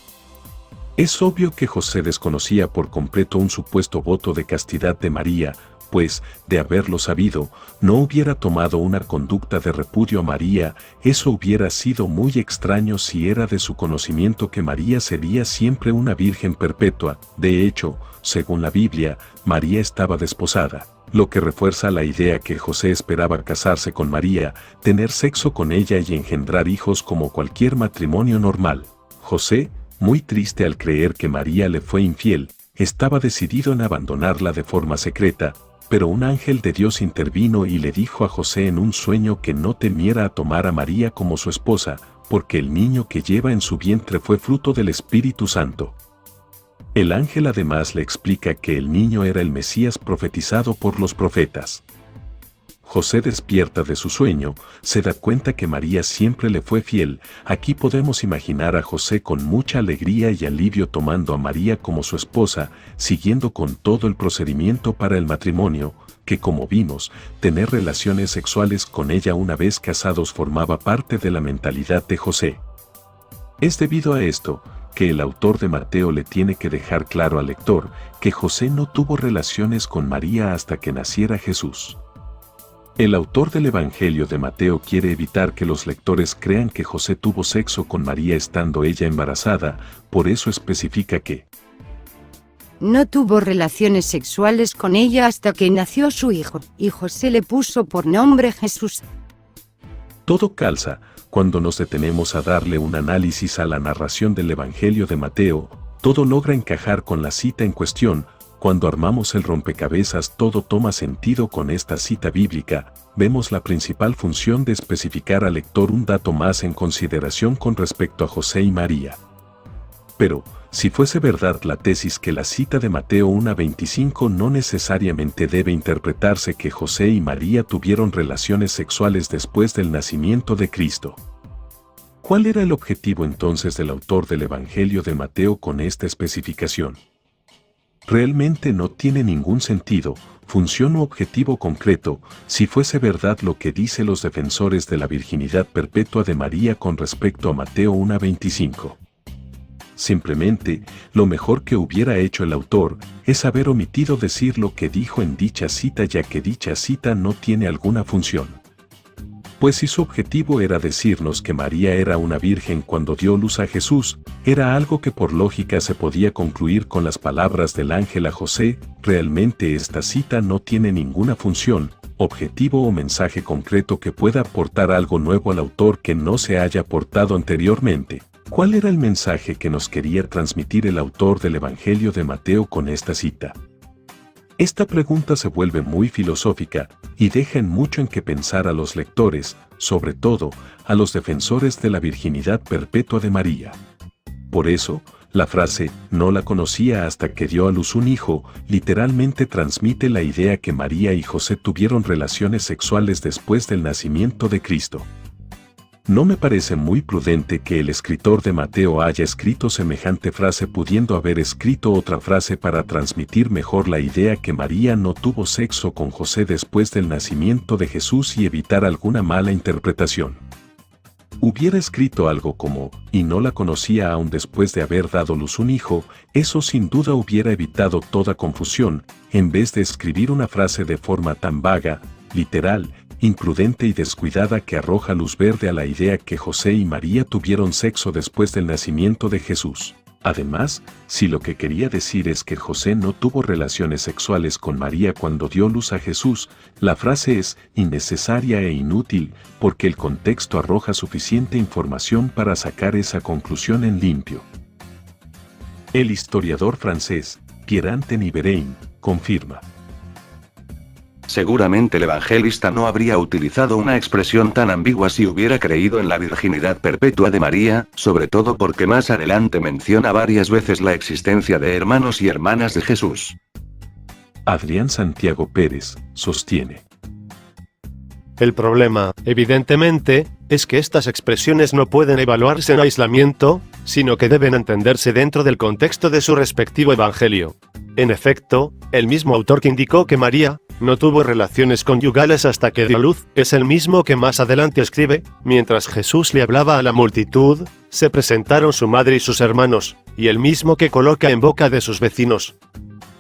Es obvio que José desconocía por completo un supuesto voto de castidad de María, pues, de haberlo sabido, no hubiera tomado una conducta de repudio a María. Eso hubiera sido muy extraño si era de su conocimiento que María sería siempre una virgen perpetua. De hecho, según la Biblia, María estaba desposada, lo que refuerza la idea que José esperaba casarse con María, tener sexo con ella y engendrar hijos como cualquier matrimonio normal. José, muy triste al creer que María le fue infiel, estaba decidido en abandonarla de forma secreta, pero un ángel de Dios intervino y le dijo a José en un sueño que no temiera a tomar a María como su esposa, porque el niño que lleva en su vientre fue fruto del Espíritu Santo. El ángel además le explica que el niño era el Mesías profetizado por los profetas. José despierta de su sueño, se da cuenta que María siempre le fue fiel. Aquí podemos imaginar a José con mucha alegría y alivio tomando a María como su esposa, siguiendo con todo el procedimiento para el matrimonio, que como vimos, tener relaciones sexuales con ella una vez casados formaba parte de la mentalidad de José. Es debido a esto, que el autor de Mateo le tiene que dejar claro al lector que José no tuvo relaciones con María hasta que naciera Jesús. El autor del Evangelio de Mateo quiere evitar que los lectores crean que José tuvo sexo con María estando ella embarazada, por eso especifica que no tuvo relaciones sexuales con ella hasta que nació su hijo, y José le puso por nombre Jesús. Todo calza cuando nos detenemos a darle un análisis a la narración del Evangelio de Mateo, todo logra encajar con la cita en cuestión. Cuando armamos el rompecabezas todo toma sentido con esta cita bíblica, vemos la principal función de especificar al lector un dato más en consideración con respecto a José y María. Pero, si fuese verdad la tesis que la cita de Mateo 1:25 no necesariamente debe interpretarse que José y María tuvieron relaciones sexuales después del nacimiento de Cristo. ¿Cuál era el objetivo entonces del autor del Evangelio de Mateo con esta especificación? Realmente no tiene ningún sentido, función u objetivo concreto, si fuese verdad lo que dicen los defensores de la virginidad perpetua de María con respecto a Mateo 1:25. Simplemente, lo mejor que hubiera hecho el autor es haber omitido decir lo que dijo en dicha cita, ya que dicha cita no tiene alguna función. Pues si su objetivo era decirnos que María era una virgen cuando dio luz a Jesús, era algo que por lógica se podía concluir con las palabras del ángel a José. Realmente esta cita no tiene ninguna función, objetivo o mensaje concreto que pueda aportar algo nuevo al autor que no se haya aportado anteriormente. ¿Cuál era el mensaje que nos quería transmitir el autor del Evangelio de Mateo con esta cita? Esta pregunta se vuelve muy filosófica y deja en mucho en qué pensar a los lectores, sobre todo a los defensores de la virginidad perpetua de María. Por eso, la frase "no la conocía hasta que dio a luz un hijo" literalmente transmite la idea que María y José tuvieron relaciones sexuales después del nacimiento de Cristo. No me parece muy prudente que el escritor de Mateo haya escrito semejante frase pudiendo haber escrito otra frase para transmitir mejor la idea que María no tuvo sexo con José después del nacimiento de Jesús y evitar alguna mala interpretación. Hubiera escrito algo como "y no la conocía aún después de haber dado luz un hijo", eso sin duda hubiera evitado toda confusión, en vez de escribir una frase de forma tan vaga, literal, imprudente y descuidada que arroja luz verde a la idea que José y María tuvieron sexo después del nacimiento de Jesús. Además, si lo que quería decir es que José no tuvo relaciones sexuales con María cuando dio luz a Jesús, la frase es innecesaria e inútil, porque el contexto arroja suficiente información para sacar esa conclusión en limpio. El historiador francés, Pierre-Antenne Bérain, confirma: seguramente el evangelista no habría utilizado una expresión tan ambigua si hubiera creído en la virginidad perpetua de María, sobre todo porque más adelante menciona varias veces la existencia de hermanos y hermanas de Jesús. Adrián Santiago Pérez sostiene: El problema, evidentemente, es que estas expresiones no pueden evaluarse en aislamiento, sino que deben entenderse dentro del contexto de su respectivo evangelio. En efecto, el mismo autor que indicó que María no tuvo relaciones conyugales hasta que dio a luz, es el mismo que más adelante escribe: mientras Jesús le hablaba a la multitud, se presentaron su madre y sus hermanos, y el mismo que coloca en boca de sus vecinos: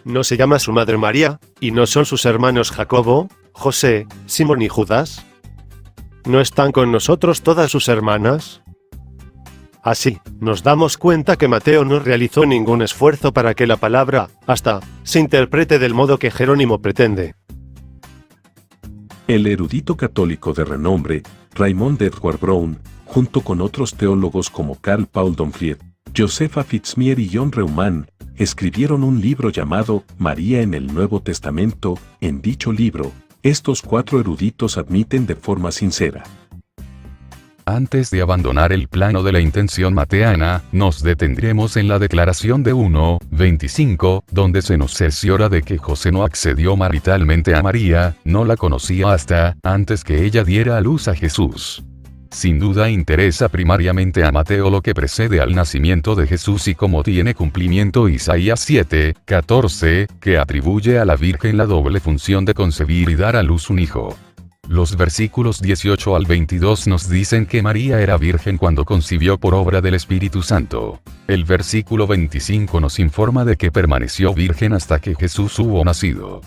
¿no se llama su madre María, y no son sus hermanos Jacobo, José, Simón y Judas? ¿No están con nosotros todas sus hermanas? Así, nos damos cuenta que Mateo no realizó ningún esfuerzo para que la palabra hasta se interprete del modo que Jerónimo pretende. El erudito católico de renombre, Raymond Edward Brown, junto con otros teólogos como Karl Paul Domfried, Josepha Fitzmyer y John Reumann, escribieron un libro llamado María en el Nuevo Testamento. En dicho libro, estos 4 eruditos admiten de forma sincera: antes de abandonar el plano de la intención mateana, nos detendremos en la declaración de 1:25, donde se nos cerciora de que José no accedió maritalmente a María, no la conocía hasta antes que ella diera a luz a Jesús. Sin duda interesa primariamente a Mateo lo que precede al nacimiento de Jesús y cómo tiene cumplimiento Isaías 7:14, que atribuye a la Virgen la doble función de concebir y dar a luz un hijo. Los versículos 18 al 22 nos dicen que María era virgen cuando concibió por obra del Espíritu Santo. El versículo 25 nos informa de que permaneció virgen hasta que Jesús hubo nacido.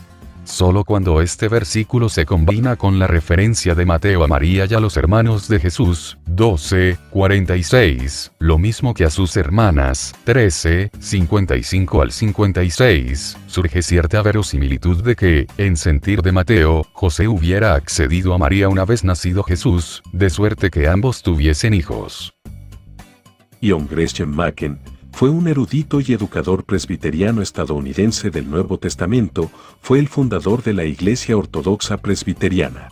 Solo cuando este versículo se combina con la referencia de Mateo a María y a los hermanos de Jesús, 12:46, lo mismo que a sus hermanas, 13:55 al 56, surge cierta verosimilitud de que, en sentir de Mateo, José hubiera accedido a María una vez nacido Jesús, de suerte que ambos tuviesen hijos. John Gresham Machen fue un erudito y educador presbiteriano estadounidense del Nuevo Testamento, fue el fundador de la Iglesia Ortodoxa Presbiteriana.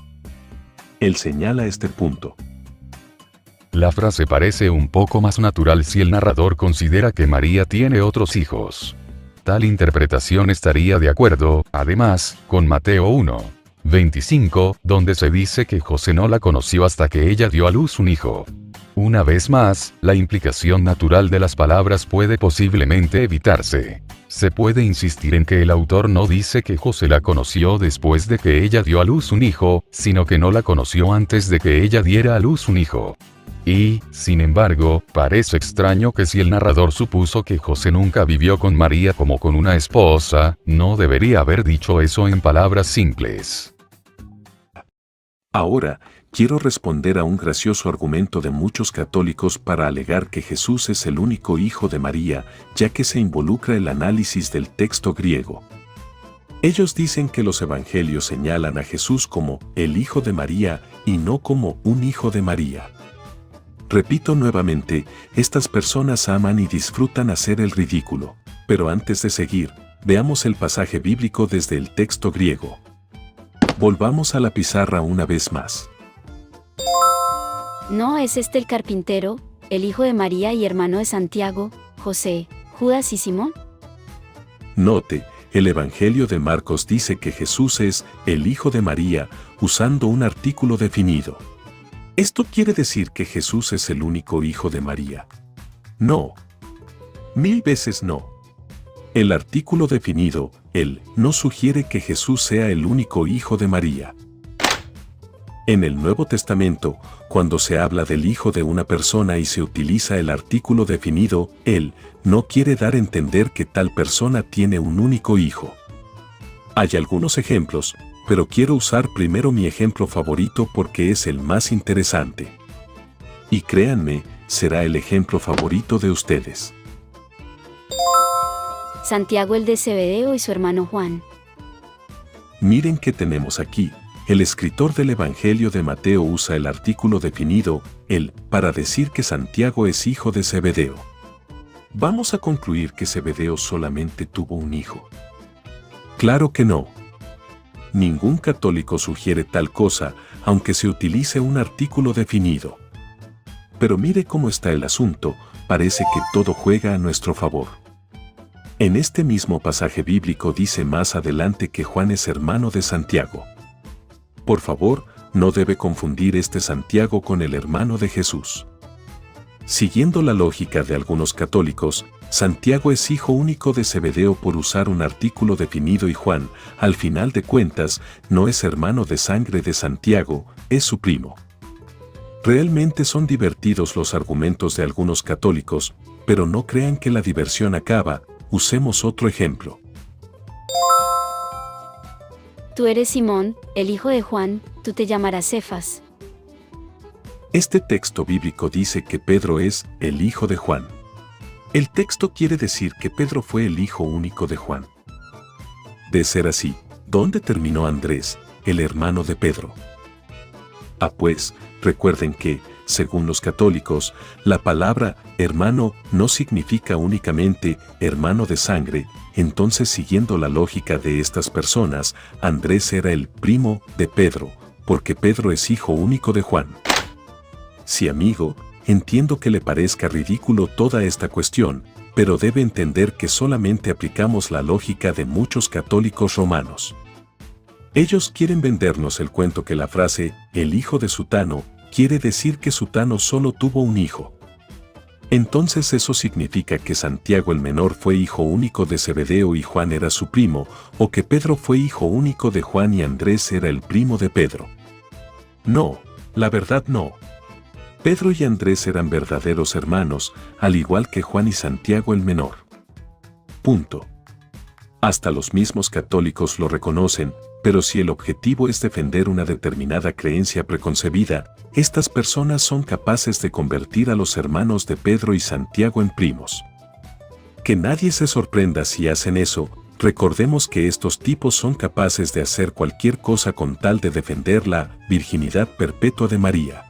Él señala este punto: la frase parece un poco más natural si el narrador considera que María tiene otros hijos. Tal interpretación estaría de acuerdo, además, con Mateo 1:25, donde se dice que José no la conoció hasta que ella dio a luz un hijo. Una vez más, la implicación natural de las palabras puede posiblemente evitarse. Se puede insistir en que el autor no dice que José la conoció después de que ella dio a luz un hijo, sino que no la conoció antes de que ella diera a luz un hijo. Y, sin embargo, parece extraño que si el narrador supuso que José nunca vivió con María como con una esposa, no debería haber dicho eso en palabras simples. Ahora, quiero responder a un gracioso argumento de muchos católicos para alegar que Jesús es el único hijo de María, ya que se involucra el análisis del texto griego. Ellos dicen que los evangelios señalan a Jesús como el hijo de María y no como un hijo de María. Repito nuevamente, estas personas aman y disfrutan hacer el ridículo. Pero antes de seguir, veamos el pasaje bíblico desde el texto griego. Volvamos a la pizarra una vez más. ¿No es este el carpintero, el hijo de María y hermano de Santiago, José, Judas y Simón? Note, el Evangelio de Marcos dice que Jesús es el hijo de María, usando un artículo definido. ¿Esto quiere decir que Jesús es el único hijo de María? No. 1000 veces no. El artículo definido, el, no sugiere que Jesús sea el único hijo de María. En el Nuevo Testamento, cuando se habla del hijo de una persona y se utiliza el artículo definido, el, no quiere dar a entender que tal persona tiene un único hijo. Hay algunos ejemplos, pero quiero usar primero mi ejemplo favorito porque es el más interesante. Y créanme, será el ejemplo favorito de ustedes. Santiago el de Zebedeo y su hermano Juan. Miren qué tenemos aquí. El escritor del Evangelio de Mateo usa el artículo definido, el, para decir que Santiago es hijo de Zebedeo. ¿Vamos a concluir que Zebedeo solamente tuvo un hijo? Claro que no. Ningún católico sugiere tal cosa, aunque se utilice un artículo definido. Pero mire cómo está el asunto, parece que todo juega a nuestro favor. En este mismo pasaje bíblico dice más adelante que Juan es hermano de Santiago. Por favor, no debe confundir este Santiago con el hermano de Jesús. Siguiendo la lógica de algunos católicos, Santiago es hijo único de Zebedeo por usar un artículo definido y Juan, al final de cuentas, no es hermano de sangre de Santiago, es su primo. Realmente son divertidos los argumentos de algunos católicos, pero no crean que la diversión acaba. Usemos otro ejemplo. Tú eres Simón, el hijo de Juan, tú te llamarás Cefas. Este texto bíblico dice que Pedro es el hijo de Juan. El texto quiere decir que Pedro fue el hijo único de Juan. De ser así, ¿dónde terminó Andrés, el hermano de Pedro? Pues, recuerden que, según los católicos, la palabra hermano no significa únicamente hermano de sangre. Entonces, siguiendo la lógica de estas personas, Andrés era el primo de Pedro, porque Pedro es hijo único de Juan. Sí, amigo, entiendo que le parezca ridículo toda esta cuestión, pero debe entender que solamente aplicamos la lógica de muchos católicos romanos. Ellos quieren vendernos el cuento que la frase, el hijo de Sutano, quiere decir que Sutano solo tuvo un hijo. Entonces eso significa que Santiago el menor fue hijo único de Zebedeo y Juan era su primo, o que Pedro fue hijo único de Juan y Andrés era el primo de Pedro. No, la verdad no. Pedro y Andrés eran verdaderos hermanos, al igual que Juan y Santiago el menor. Punto. Hasta los mismos católicos lo reconocen, pero si el objetivo es defender una determinada creencia preconcebida, estas personas son capaces de convertir a los hermanos de Pedro y Santiago en primos. Que nadie se sorprenda si hacen eso, recordemos que estos tipos son capaces de hacer cualquier cosa con tal de defender la virginidad perpetua de María.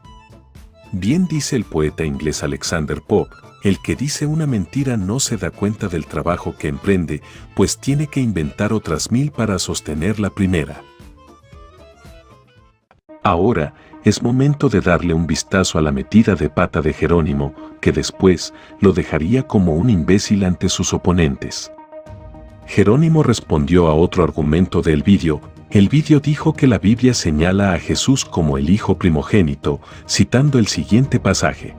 Bien dice el poeta inglés Alexander Pope, el que dice una mentira no se da cuenta del trabajo que emprende, pues tiene que inventar otras 1000 para sostener la primera. Ahora, es momento de darle un vistazo a la metida de pata de Jerónimo, que después lo dejaría como un imbécil ante sus oponentes. Jerónimo respondió a otro argumento del vídeo. El vídeo dijo que la Biblia señala a Jesús como el hijo primogénito, citando el siguiente pasaje.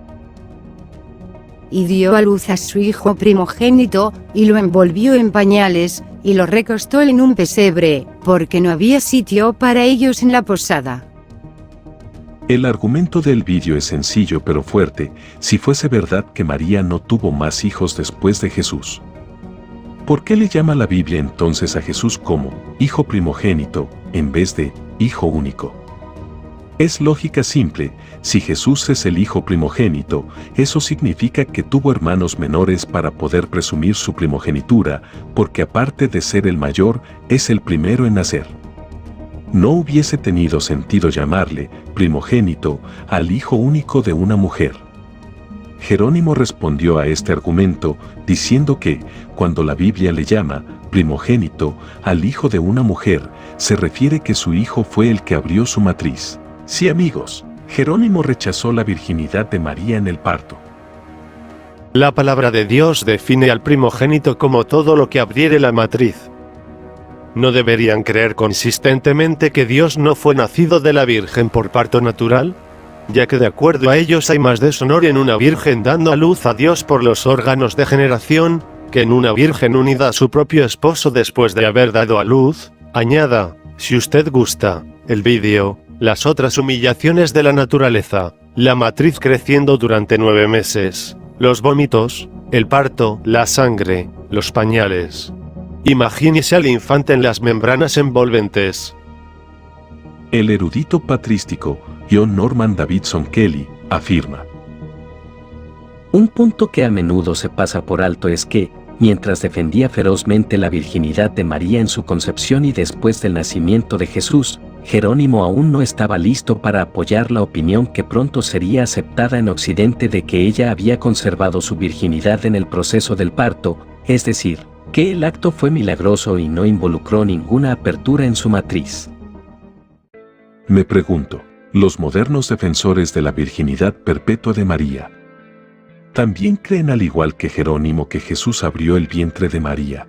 Y dio a luz a su hijo primogénito, y lo envolvió en pañales, y lo recostó en un pesebre, porque no había sitio para ellos en la posada. El argumento del vídeo es sencillo pero fuerte, si fuese verdad que María no tuvo más hijos después de Jesús. ¿Por qué le llama la Biblia entonces a Jesús como hijo primogénito, en vez de hijo único? Es lógica simple, si Jesús es el hijo primogénito, eso significa que tuvo hermanos menores para poder presumir su primogenitura, porque aparte de ser el mayor, es el primero en nacer. No hubiese tenido sentido llamarle primogénito al hijo único de una mujer. Jerónimo respondió a este argumento diciendo que, cuando la Biblia le llama primogénito al hijo de una mujer, se refiere que su hijo fue el que abrió su matriz. Sí, amigos, Jerónimo rechazó la virginidad de María en el parto. La palabra de Dios define al primogénito como todo lo que abriere la matriz. ¿No deberían creer consistentemente que Dios no fue nacido de la Virgen por parto natural? Ya que de acuerdo a ellos hay más deshonor en una virgen dando a luz a Dios por los órganos de generación, que en una virgen unida a su propio esposo después de haber dado a luz. Añada, si usted gusta, el vídeo, las otras humillaciones de la naturaleza, la matriz creciendo durante 9 meses, los vómitos, el parto, la sangre, los pañales. Imagínese al infante en las membranas envolventes. El erudito patrístico John Norman Davidson Kelly afirma: un punto que a menudo se pasa por alto es que, mientras defendía ferozmente la virginidad de María en su concepción y después del nacimiento de Jesús, Jerónimo aún no estaba listo para apoyar la opinión que pronto sería aceptada en Occidente de que ella había conservado su virginidad en el proceso del parto, es decir, que el acto fue milagroso y no involucró ninguna apertura en su matriz. Me pregunto, los modernos defensores de la virginidad perpetua de María, ¿también creen al igual que Jerónimo que Jesús abrió el vientre de María?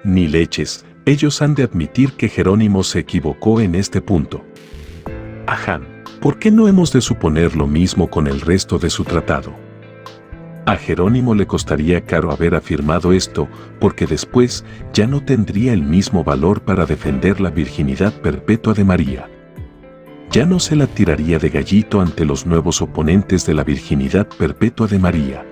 Ni leches, ellos han de admitir que Jerónimo se equivocó en este punto. Aján, ¿por qué no hemos de suponer lo mismo con el resto de su tratado? A Jerónimo le costaría caro haber afirmado esto, porque después ya no tendría el mismo valor para defender la virginidad perpetua de María. Ya no se la tiraría de gallito ante los nuevos oponentes de la virginidad perpetua de María.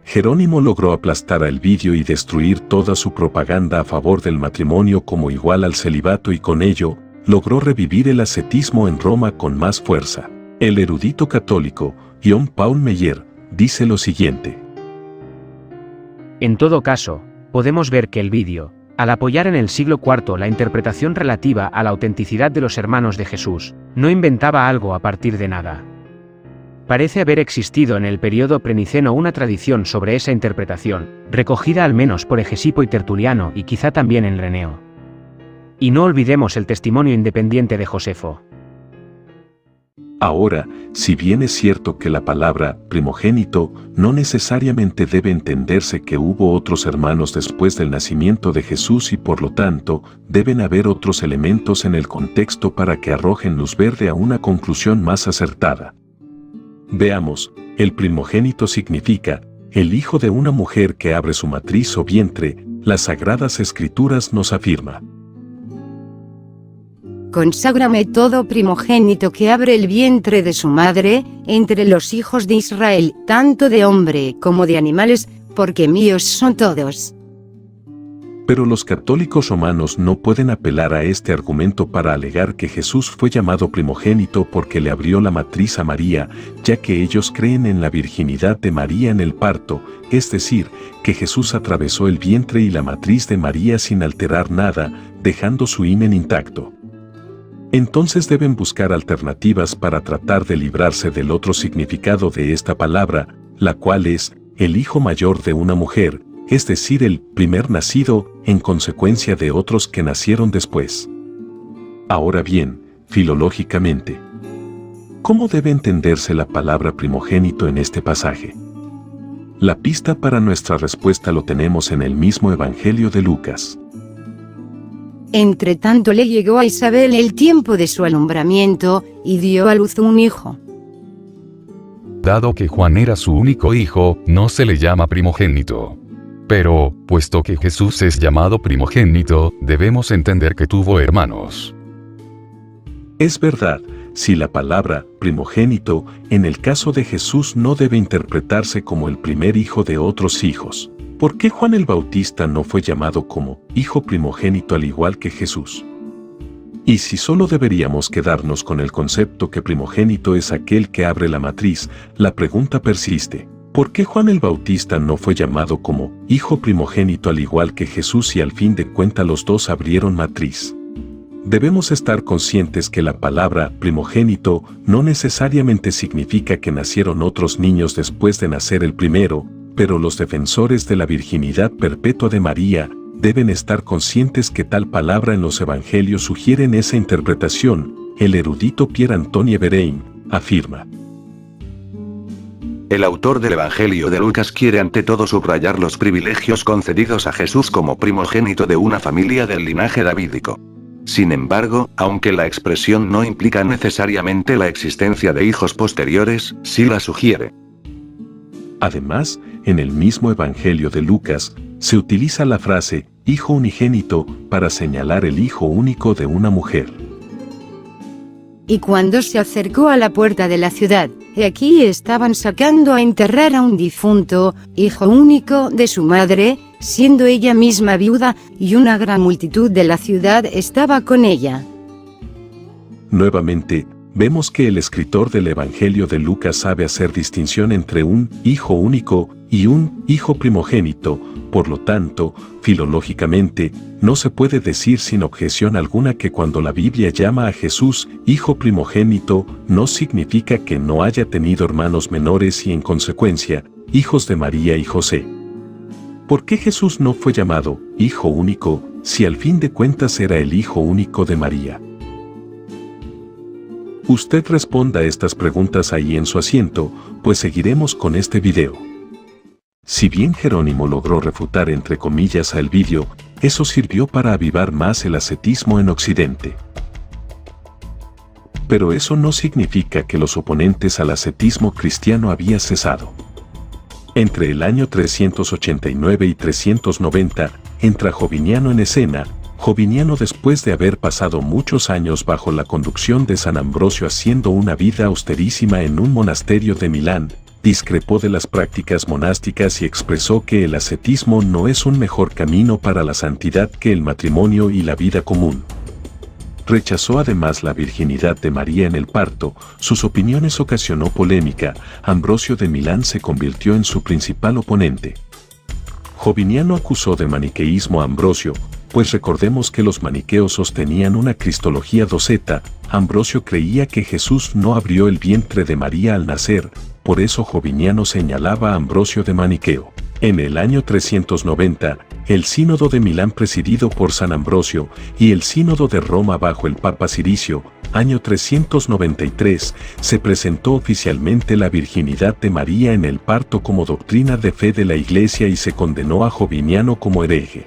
Jerónimo logró aplastar a Elvidio y destruir toda su propaganda a favor del matrimonio como igual al celibato, y con ello, logró revivir el ascetismo en Roma con más fuerza. El erudito católico, John Paul Meyer, dice lo siguiente. En todo caso, podemos ver que Elvidio, al apoyar en el siglo IV la interpretación relativa a la autenticidad de los hermanos de Jesús, no inventaba algo a partir de nada. Parece haber existido en el período preniceno una tradición sobre esa interpretación, recogida al menos por Hegesipo y Tertuliano y quizá también en Ireneo. Y no olvidemos el testimonio independiente de Josefo. Ahora, si bien es cierto que la palabra primogénito no necesariamente debe entenderse que hubo otros hermanos después del nacimiento de Jesús y por lo tanto deben haber otros elementos en el contexto para que arrojen luz verde a una conclusión más acertada. Veamos, el primogénito significa el hijo de una mujer que abre su matriz o vientre, las Sagradas Escrituras nos afirma. Conságrame todo primogénito que abre el vientre de su madre, entre los hijos de Israel, tanto de hombre como de animales, porque míos son todos. Pero los católicos romanos no pueden apelar a este argumento para alegar que Jesús fue llamado primogénito porque le abrió la matriz a María, ya que ellos creen en la virginidad de María en el parto, es decir, que Jesús atravesó el vientre y la matriz de María sin alterar nada, dejando su himen intacto. Entonces deben buscar alternativas para tratar de librarse del otro significado de esta palabra, la cual es el hijo mayor de una mujer, es decir, el primer nacido en consecuencia de otros que nacieron después. Ahora bien, filológicamente, ¿cómo debe entenderse la palabra primogénito en este pasaje? La pista para nuestra respuesta lo tenemos en el mismo Evangelio de Lucas. Entre tanto le llegó a Isabel el tiempo de su alumbramiento, y dio a luz un hijo. Dado que Juan era su único hijo, no se le llama primogénito. Pero, puesto que Jesús es llamado primogénito, debemos entender que tuvo hermanos. Es verdad, si la palabra primogénito en el caso de Jesús no debe interpretarse como el primer hijo de otros hijos. ¿Por qué Juan el Bautista no fue llamado como hijo primogénito al igual que Jesús? Y si solo deberíamos quedarnos con el concepto que primogénito es aquel que abre la matriz, la pregunta persiste. ¿Por qué Juan el Bautista no fue llamado como hijo primogénito al igual que Jesús y al fin de cuentas los dos abrieron matriz? Debemos estar conscientes que la palabra primogénito no necesariamente significa que nacieron otros niños después de nacer el primero, pero los defensores de la virginidad perpetua de María deben estar conscientes que tal palabra en los evangelios sugieren esa interpretación. El erudito Pierre Antoine Bérain afirma. El autor del Evangelio de Lucas quiere ante todo subrayar los privilegios concedidos a Jesús como primogénito de una familia del linaje davídico. Sin embargo, aunque la expresión no implica necesariamente la existencia de hijos posteriores, sí la sugiere. Además, en el mismo Evangelio de Lucas, se utiliza la frase hijo unigénito para señalar el hijo único de una mujer. Y cuando se acercó a la puerta de la ciudad, he aquí estaban sacando a enterrar a un difunto, hijo único de su madre, siendo ella misma viuda, y una gran multitud de la ciudad estaba con ella. Nuevamente, vemos que el escritor del Evangelio de Lucas sabe hacer distinción entre un hijo único y un hijo primogénito. Por lo tanto, filológicamente, no se puede decir sin objeción alguna que cuando la Biblia llama a Jesús hijo primogénito, no significa que no haya tenido hermanos menores y en consecuencia, hijos de María y José. ¿Por qué Jesús no fue llamado hijo único, si al fin de cuentas era el hijo único de María? Usted responda a estas preguntas ahí en su asiento, pues seguiremos con este video. Si bien Jerónimo logró refutar entre comillas a Elvidio, eso sirvió para avivar más el ascetismo en Occidente. Pero eso no significa que los oponentes al ascetismo cristiano habían cesado. Entre el año 389 y 390, entra Joviniano en escena. Joviniano, después de haber pasado muchos años bajo la conducción de San Ambrosio haciendo una vida austerísima en un monasterio de Milán, discrepó de las prácticas monásticas y expresó que el ascetismo no es un mejor camino para la santidad que el matrimonio y la vida común. Rechazó además la virginidad de María en el parto. Sus opiniones ocasionó polémica. Ambrosio de Milán se convirtió en su principal oponente. Joviniano acusó de maniqueísmo a Ambrosio, pues recordemos que los maniqueos sostenían una cristología doceta. Ambrosio creía que Jesús no abrió el vientre de María al nacer, por eso Joviniano señalaba a Ambrosio de maniqueo. En el año 390, el Sínodo de Milán presidido por San Ambrosio y el Sínodo de Roma bajo el Papa Ciricio, año 393, se presentó oficialmente la virginidad de María en el parto como doctrina de fe de la Iglesia y se condenó a Joviniano como hereje.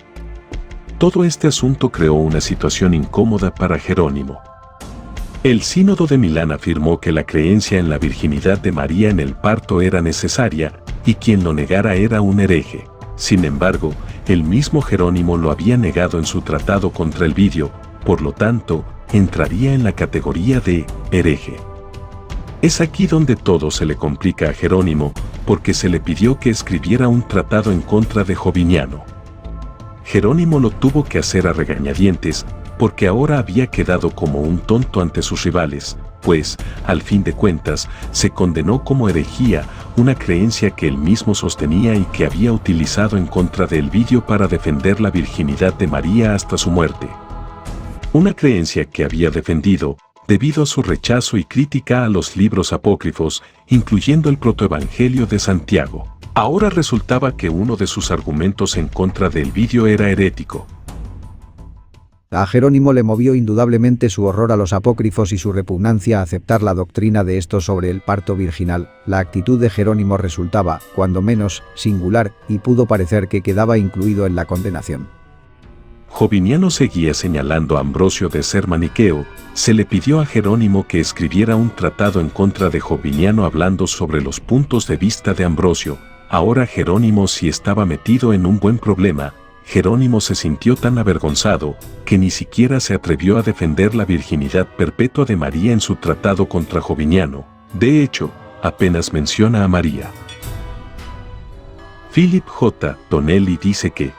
Todo este asunto creó una situación incómoda para Jerónimo. El Sínodo de Milán afirmó que la creencia en la virginidad de María en el parto era necesaria, y quien lo negara era un hereje. Sin embargo, el mismo Jerónimo lo había negado en su tratado contra el vidio, por lo tanto, entraría en la categoría de hereje. Es aquí donde todo se le complica a Jerónimo, porque se le pidió que escribiera un tratado en contra de Joviniano. Jerónimo lo tuvo que hacer a regañadientes, porque ahora había quedado como un tonto ante sus rivales, pues, al fin de cuentas, se condenó como herejía, una creencia que él mismo sostenía y que había utilizado en contra de Elvidio para defender la virginidad de María hasta su muerte. Una creencia que había defendido, debido a su rechazo y crítica a los libros apócrifos, incluyendo el protoevangelio de Santiago. Ahora resultaba que uno de sus argumentos en contra de Elvidio era herético. A Jerónimo le movió indudablemente su horror a los apócrifos y su repugnancia a aceptar la doctrina de estos sobre el parto virginal. La actitud de Jerónimo resultaba, cuando menos, singular, y pudo parecer que quedaba incluido en la condenación. Joviniano seguía señalando a Ambrosio de ser maniqueo. Se le pidió a Jerónimo que escribiera un tratado en contra de Joviniano hablando sobre los puntos de vista de Ambrosio. Ahora Jerónimo sí estaba metido en un buen problema. Jerónimo se sintió tan avergonzado que ni siquiera se atrevió a defender la virginidad perpetua de María en su tratado contra Joviniano. De hecho, apenas menciona a María. Philip J. Tonelli dice que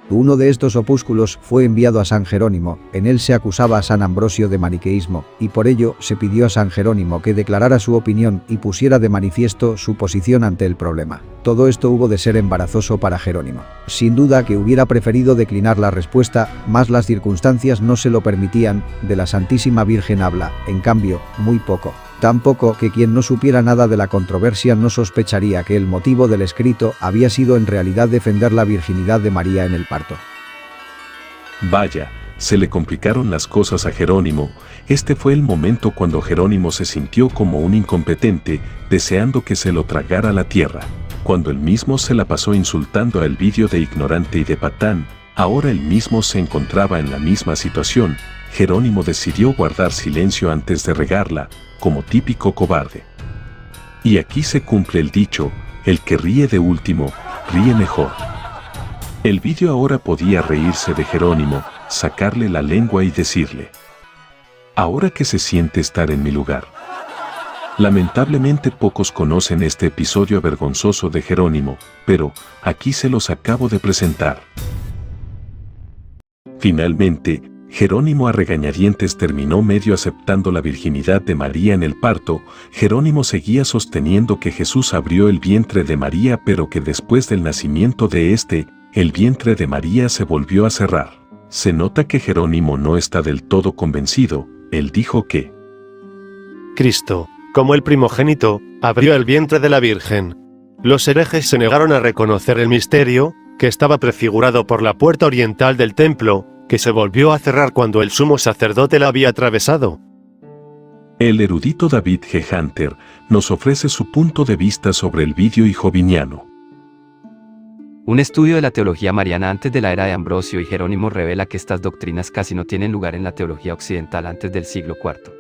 uno de estos opúsculos fue enviado a San Jerónimo. En él se acusaba a San Ambrosio de maniqueísmo, y por ello se pidió a San Jerónimo que declarara su opinión y pusiera de manifiesto su posición ante el problema. Todo esto hubo de ser embarazoso para Jerónimo. Sin duda que hubiera preferido declinar la respuesta, mas las circunstancias no se lo permitían. De la Santísima Virgen habla, en cambio, muy poco. Tampoco que quien no supiera nada de la controversia no sospecharía que el motivo del escrito había sido en realidad defender la virginidad de María en el parto. Vaya, se le complicaron las cosas a Jerónimo. Este fue el momento cuando Jerónimo se sintió como un incompetente, deseando que se lo tragara la tierra. Cuando él mismo se la pasó insultando a Elvidio de ignorante y de patán, ahora él mismo se encontraba en la misma situación. Jerónimo decidió guardar silencio antes de regarla, como típico cobarde. Y aquí se cumple el dicho, el que ríe de último, ríe mejor. Elvidio ahora podía reírse de Jerónimo, sacarle la lengua y decirle: ahora que se siente estar en mi lugar. Lamentablemente pocos conocen este episodio vergonzoso de Jerónimo, pero aquí se los acabo de presentar. Finalmente, Jerónimo a regañadientes terminó medio aceptando la virginidad de María en el parto. Jerónimo seguía sosteniendo que Jesús abrió el vientre de María, pero que después del nacimiento de este, el vientre de María se volvió a cerrar. Se nota que Jerónimo no está del todo convencido. Él dijo que Cristo, como el primogénito, abrió el vientre de la Virgen. Los herejes se negaron a reconocer el misterio, que estaba prefigurado por la puerta oriental del templo, que se volvió a cerrar cuando el sumo sacerdote la había atravesado. El erudito David G. Hunter nos ofrece su punto de vista sobre Elvidio y Joviniano. Un estudio de la teología mariana antes de la era de Ambrosio y Jerónimo revela que estas doctrinas casi no tienen lugar en la teología occidental antes del siglo IV.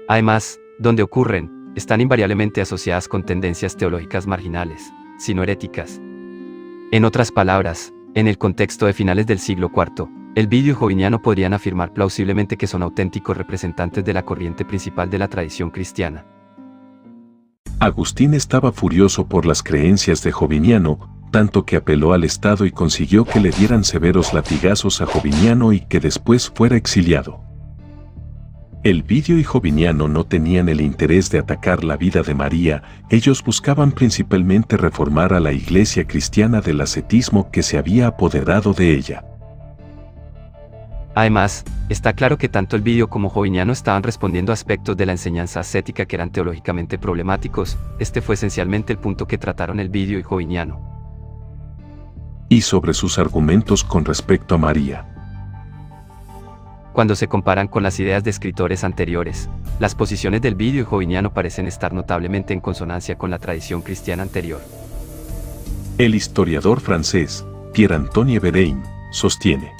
Además, donde ocurren, están invariablemente asociadas con tendencias teológicas marginales, sino heréticas. En otras palabras, en el contexto de finales del siglo IV, el Vidio y Joviniano podrían afirmar plausiblemente que son auténticos representantes de la corriente principal de la tradición cristiana. Agustín estaba furioso por las creencias de Joviniano, tanto que apeló al Estado y consiguió que le dieran severos latigazos a Joviniano y que después fuera exiliado. El Vidio y Joviniano no tenían el interés de atacar la vida de María, ellos buscaban principalmente reformar a la iglesia cristiana del ascetismo que se había apoderado de ella. Además, está claro que tanto el Vidio como Joviniano estaban respondiendo a aspectos de la enseñanza ascética que eran teológicamente problemáticos. Este fue esencialmente el punto que trataron el Vidio y Joviniano. Y sobre sus argumentos con respecto a María. Cuando se comparan con las ideas de escritores anteriores, las posiciones del Vidio y Joviniano parecen estar notablemente en consonancia con la tradición cristiana anterior. El historiador francés, Pierre-Antoine Bérain, sostiene: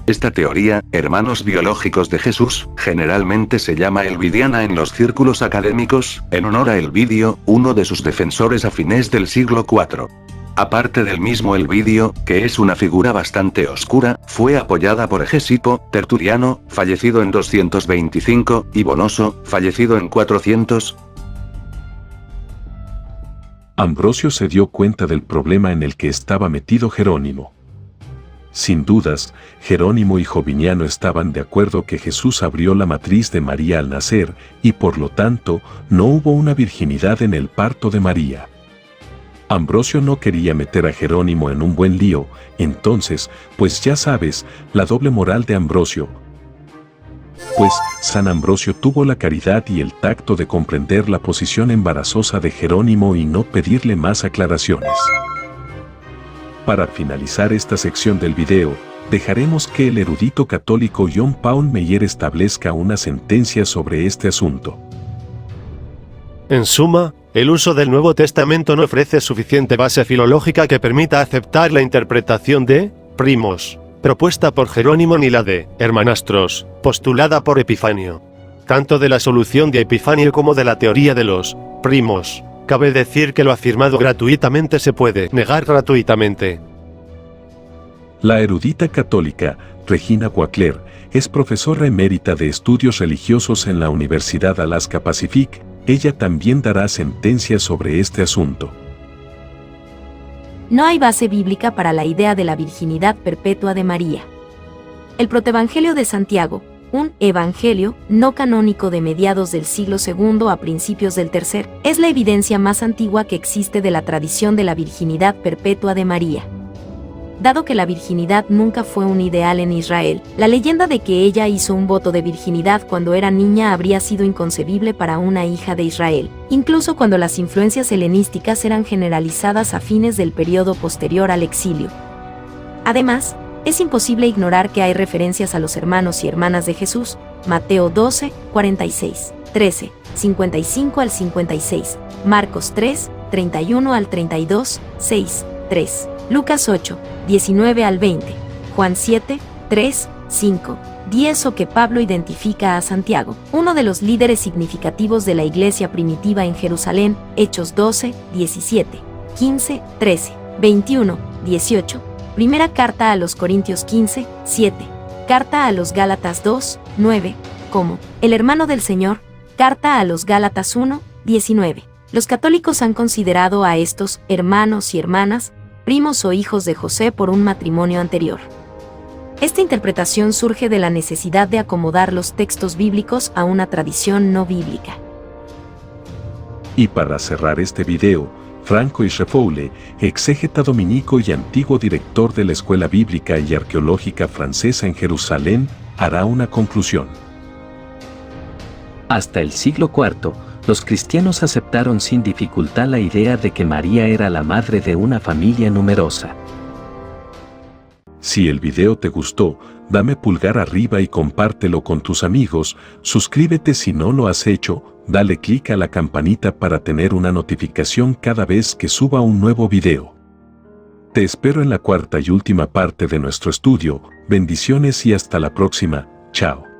Esta teoría, hermanos biológicos de Jesús, generalmente se llama elvidiana en los círculos académicos, en honor a Elvidio, uno de sus defensores a fines del siglo IV. Aparte del mismo Elvidio, que es una figura bastante oscura, fue apoyada por Hegesipo, Tertuliano, fallecido en 225, y Bonoso, fallecido en 400. Ambrosio se dio cuenta del problema en el que estaba metido Jerónimo. Sin dudas, Jerónimo y Joviniano estaban de acuerdo que Jesús abrió la matriz de María al nacer, y por lo tanto, no hubo una virginidad en el parto de María. Ambrosio no quería meter a Jerónimo en un buen lío, entonces, pues ya sabes, la doble moral de Ambrosio. Pues, San Ambrosio tuvo la caridad y el tacto de comprender la posición embarazosa de Jerónimo y no pedirle más aclaraciones. Para finalizar esta sección del video, dejaremos que el erudito católico John Paul Meyer establezca una sentencia sobre este asunto. En suma, el uso del Nuevo Testamento no ofrece suficiente base filológica que permita aceptar la interpretación de primos, propuesta por Jerónimo, ni la de hermanastros, postulada por Epifanio. Tanto de la solución de Epifanio como de la teoría de los primos, cabe decir que lo afirmado gratuitamente se puede negar gratuitamente. La erudita católica, Regina Coacler, es profesora emérita de estudios religiosos en la Universidad Alaska Pacific. Ella también dará sentencia sobre este asunto. No hay base bíblica para la idea de la virginidad perpetua de María. El Protoevangelio de Santiago, un evangelio no canónico de mediados del siglo II a principios del III, es la evidencia más antigua que existe de la tradición de la virginidad perpetua de María. Dado que la virginidad nunca fue un ideal en Israel, la leyenda de que ella hizo un voto de virginidad cuando era niña habría sido inconcebible para una hija de Israel, incluso cuando las influencias helenísticas eran generalizadas a fines del periodo posterior al exilio. Además, es imposible ignorar que hay referencias a los hermanos y hermanas de Jesús, Mateo 12, 46, 13, 55 al 56, Marcos 3, 31 al 32, 6, 3. Lucas 8, 19 al 20, Juan 7, 3, 5, 10 o que Pablo identifica a Santiago, uno de los líderes significativos de la iglesia primitiva en Jerusalén, Hechos 12, 17, 15, 13, 21, 18, primera carta a los Corintios 15, 7, carta a los Gálatas 2, 9, como el hermano del Señor, carta a los Gálatas 1, 19. Los católicos han considerado a estos hermanos y hermanas primos o hijos de José por un matrimonio anterior. Esta interpretación surge de la necesidad de acomodar los textos bíblicos a una tradición no bíblica. Y para cerrar este video, Franco Israfoule, exégeta dominico y antiguo director de la Escuela Bíblica y Arqueológica Francesa en Jerusalén, hará una conclusión. Hasta el siglo IV, los cristianos aceptaron sin dificultad la idea de que María era la madre de una familia numerosa. Si el video te gustó, dame pulgar arriba y compártelo con tus amigos, suscríbete si no lo has hecho, dale clic a la campanita para tener una notificación cada vez que suba un nuevo video. Te espero en la cuarta y última parte de nuestro estudio. Bendiciones y hasta la próxima. Chao.